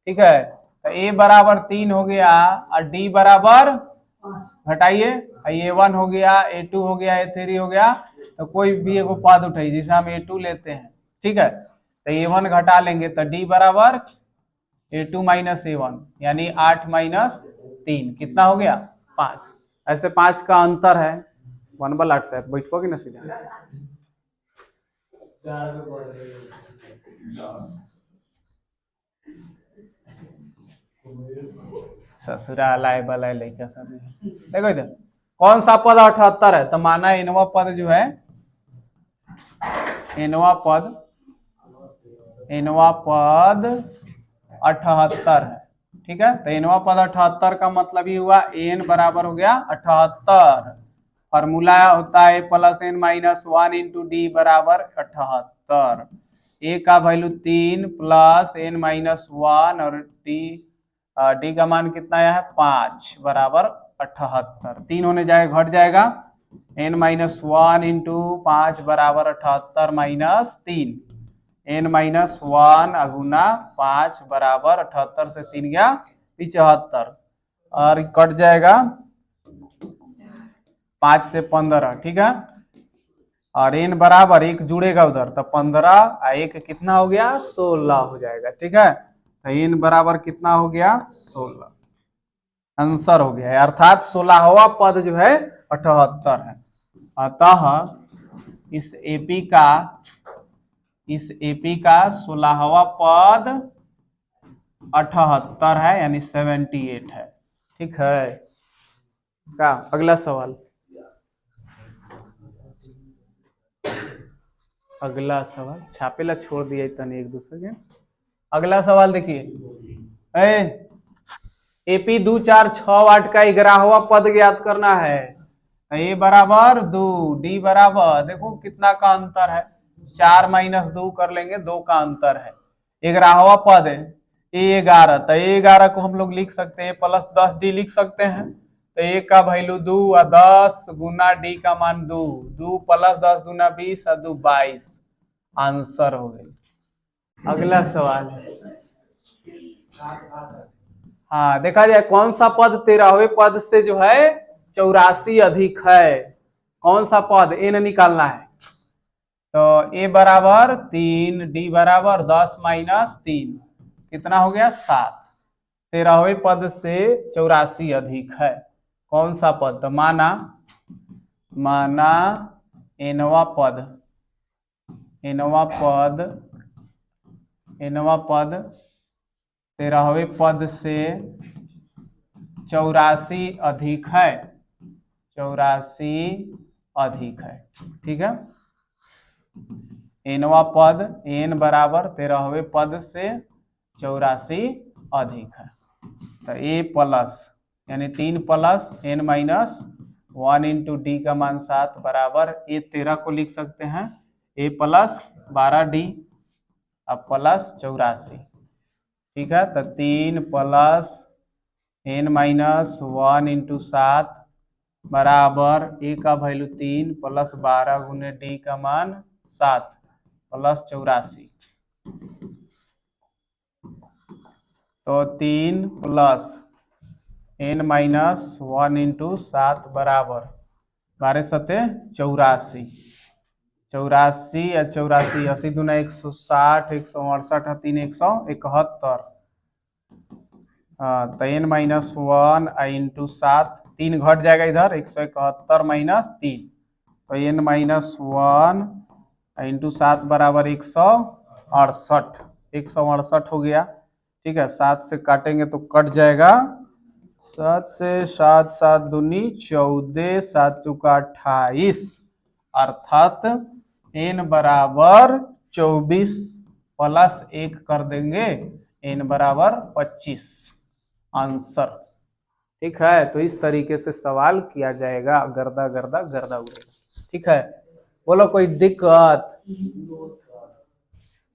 ठीक है, तो a बराबर 3 हो गया, और d बराबर घटाइए, a1 हो गया, a2 हो गया, a3 हो गया, तो कोई भी एगो पद उठाई, जैसे हम A2 लेते हैं, ठीक है, तो A1 घटा लेंगे तो D बराबर A2 माइनस A1, यानी 8 माइनस 3 कितना हो गया 5। ऐसे 5 का अंतर है 1/8 से। बैठोगे ना सीधा। ससुराल आए बलाए लड़का सब। देखो इधर कौन सा पद 78 है, तो माना इनवा पद जो है, इनवा पद 78 है, ठीक है। तो इनवा पद 78 का मतलब ये हुआ n बराबर हो गया 78। फॉर्मूला होता है +n-1 इंटू डी बराबर 78। ए का वैल्यू 3 प्लस n-1 और डी का मान कितना आया है 5 बराबर 78। 3 होने जाएगा घट जाएगा, n-1 इंटू 5 बराबर 78 माइनस 3, n-1 अगुना 5 बराबर 78 से 3 गया 75 और कट जाएगा 5 से 15, ठीक है। और n बराबर 1 जुड़ेगा उधर तो 15 और 1 कितना हो गया 16 हो जाएगा, ठीक है। तो n बराबर कितना हो गया 16, आंसर हो गया है, अर्थात 16वां पद जो है 78 है। अतः इस एपी का 16वां पद 78 है, यानी 78 है, ठीक है। क्या अगला सवाल, अगला सवाल छापेला छोड़ दिया तने एक दूसरे के। अगला सवाल देखिए, एपी 2 4 6 वाट का 11वां पद ज्ञात करना है। ए बराबर 2, डी बराबर, देखो कितना का अंतर है, 4 माइनस 2 कर लेंगे, 2 का अंतर है। 11वां पद है ए 11, तो ए 11 को हम लोग लिख सकते हैं +10 डी लिख सकते हैं। तो ए का वैल्यू 2 और 10 गुना डी का मान 2, 2 + 10 गुना 20 और 2 22, आंसर हो गई। अगला सवाल, हाँ देखा जाए कौन सा पद 13वें पद से जो है 84 अधिक है, कौन सा पद n निकालना है। तो a बराबर 3, डी बराबर 10 माइनस 3 कितना हो गया 7। 13वें पद से 84 अधिक है, कौन सा पद, तो माना nवा पद 13वें पद से 84 अधिक है, 84 अधिक है, ठीक है। nवा पद n बराबर 13वें पद से 84 अधिक है, तो a प्लस यानी 3 प्लस n-1 इंटू डी का मान 7 बराबर a 13 को लिख सकते हैं a प्लस 12d अब प्लस 84, ठीक है। तो 3 प्लस n-1 इंटू 7 बराबर a का वैल्यू 3 प्लस 12 गुने डी का मान 7 प्लस 84, तो 3 प्लस n-1 इंटू 7 बराबर 12 सते 84, 84 या 84 80 दूना 160, 168 3 171, तो n-1 इंटू 7 3 घट जाएगा इधर 171 माइनस 3, तो n-1 इंटू 7 बराबर 168, 168 हो गया, ठीक है। 7 से काटेंगे तो कट जाएगा, 7 से 7 7 दूनी 14, 7 चौका 28, अर्थात n बराबर 24 प्लस 1 कर देंगे n बराबर 25, आंसर, ठीक है। तो इस तरीके से सवाल किया जाएगा, गर्दा गर्दा गर्दा उड़ेगा, ठीक है। बोलो कोई दिक्कत।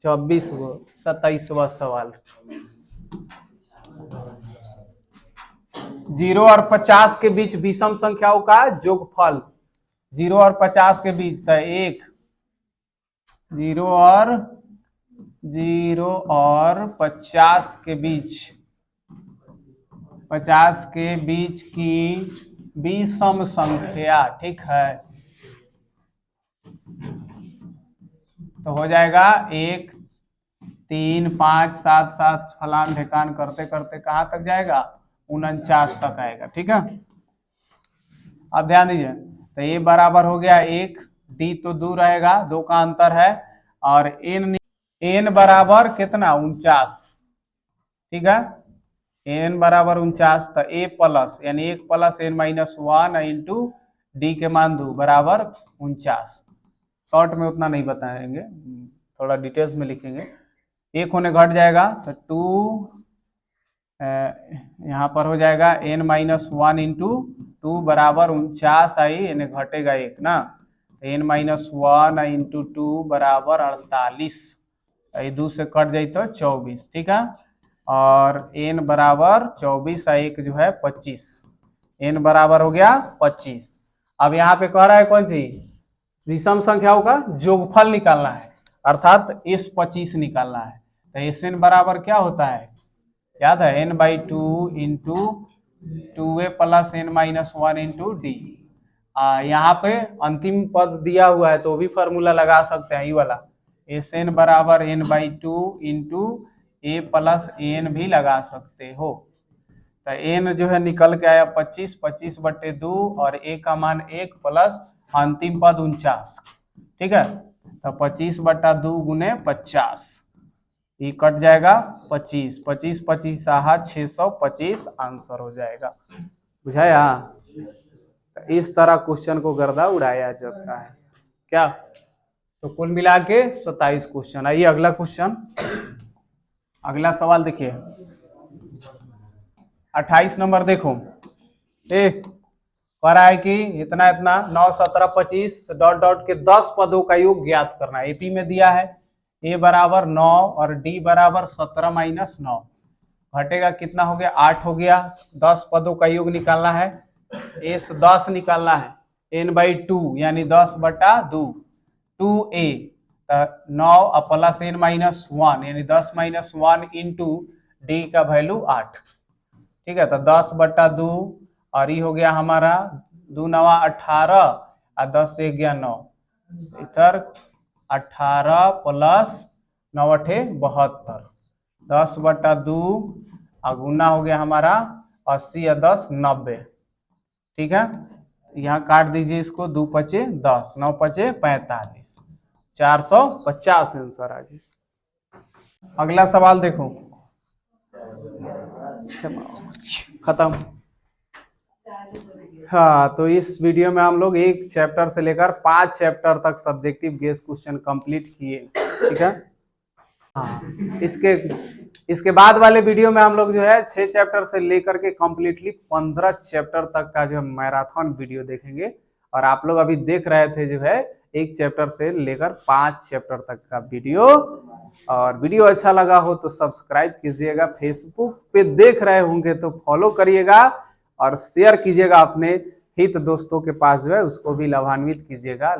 24 गो 27वां सवाल, 0 और 50 के बीच विषम संख्याओं का जोगफल, 0 और 50 के बीच, तो 1 0 और 50 के बीच, 50 के बीच की विषम संख्या, ठीक है। तो हो जाएगा 1 3 5 7 7 फलान ढेकान करते करते कहाँ तक जाएगा, 49 तक आएगा। ठीक है, अब ध्यान दीजिए, तो ये बराबर हो गया 1, डी तो दूर रहेगा, 2 का अंतर है, और एन बराबर कितना 49। ठीक है, एन बराबर 49, तो ए प्लस यानी 1 plus n minus 1 into d के मान 2 बराबर 49। शॉर्ट में उतना नहीं बताएंगे, थोड़ा डिटेल्स में लिखेंगे। एक होने घट जाएगा तो 2 यहाँ पर हो जाएगा एन माइनस 1 इंटू 2 बराबर 49 आई, यानी घटेगा 1 ना, तो एन माइनस 1 इंटू 2 बराबर 48, 2 से कट जाए तो 24। ठीक है, और एन बराबर 24 आई 1 जो है 25, एन बराबर हो गया 25। अब यहाँ पे कह रहा है कौन सी विषम संख्याओं का जोगफल निकालना है, अर्थात एस 25 निकालना है। तो एस एन बराबर क्या होता है, याद है, n by 2 into 2a plus n minus 1 into d. यहाँ पे अंतिम पद दिया हुआ है तो भी फॉर्मूला लगा सकते हैं, ये वाला एस एन बराबर n by 2 into a plus n भी लगा सकते हो। तो एन जो है निकल के आया 25, 25 बटे 2 और ए का मान 1 प्लस अंतिम पद 49। ठीक है, तो 25 बटा 2 गुने 50, ये कट जाएगा 25, 25 25 आहा 625 आंसर हो जाएगा। बुझाया, तो इस तरह क्वेश्चन को गर्दा उड़ाया जाता है क्या। तो कुल मिला के 27 क्वेश्चन। आइए अगला क्वेश्चन, अगला सवाल देखिए 28 नंबर देखो, कह रहा है कि इतना इतना 9 17 25 डॉट डॉट के 10 पदों का योग ज्ञात करना है। एपी में दिया है ए बराबर 9 और डी बराबर 17 माइनस 9, घटेगा कितना हो गया 8 हो गया। 10 पदों का योग निकालना है, एस 10 निकालना है, एन बाई 2 यानी 10 बटा 2, 2a 9 प्लस एन माइनस 1 यानी 10 माइनस 1 इंटू डी का वैल्यू 8। ठीक है, तो 10 बटा 2 और ये हो गया हमारा 2 नवा 18 और 10 से गया 9, इधर 18 प्लस 9 अठे 72, 10 बटा 2 और गुना हो गया हमारा 80 और 10 90। ठीक है, यहाँ काट दीजिए इसको, 2 पचे 10, 9 पचे 45, 450 आंसर आ गया। अगला सवाल देखो, खत्म। हाँ, तो इस वीडियो में हम लोग 1 चैप्टर से लेकर 5 चैप्टर तक सब्जेक्टिव गेस क्वेश्चन कंप्लीट किए। ठीक है, हाँ, इसके बाद वाले वीडियो में हम लोग जो है 6 चैप्टर से लेकर के कंप्लीटली 15 चैप्टर तक का जो मैराथन वीडियो देखेंगे। और आप लोग अभी देख रहे थे जो है 1 चैप्टर से लेकर 5 चैप्टर तक का वीडियो। और वीडियो अच्छा लगा हो तो सब्सक्राइब कीजिएगा, फेसबुक पे देख रहे होंगे तो फॉलो करिएगा और शेयर कीजिएगा अपने हित दोस्तों के पास, जो है उसको भी लाभान्वित कीजिएगा।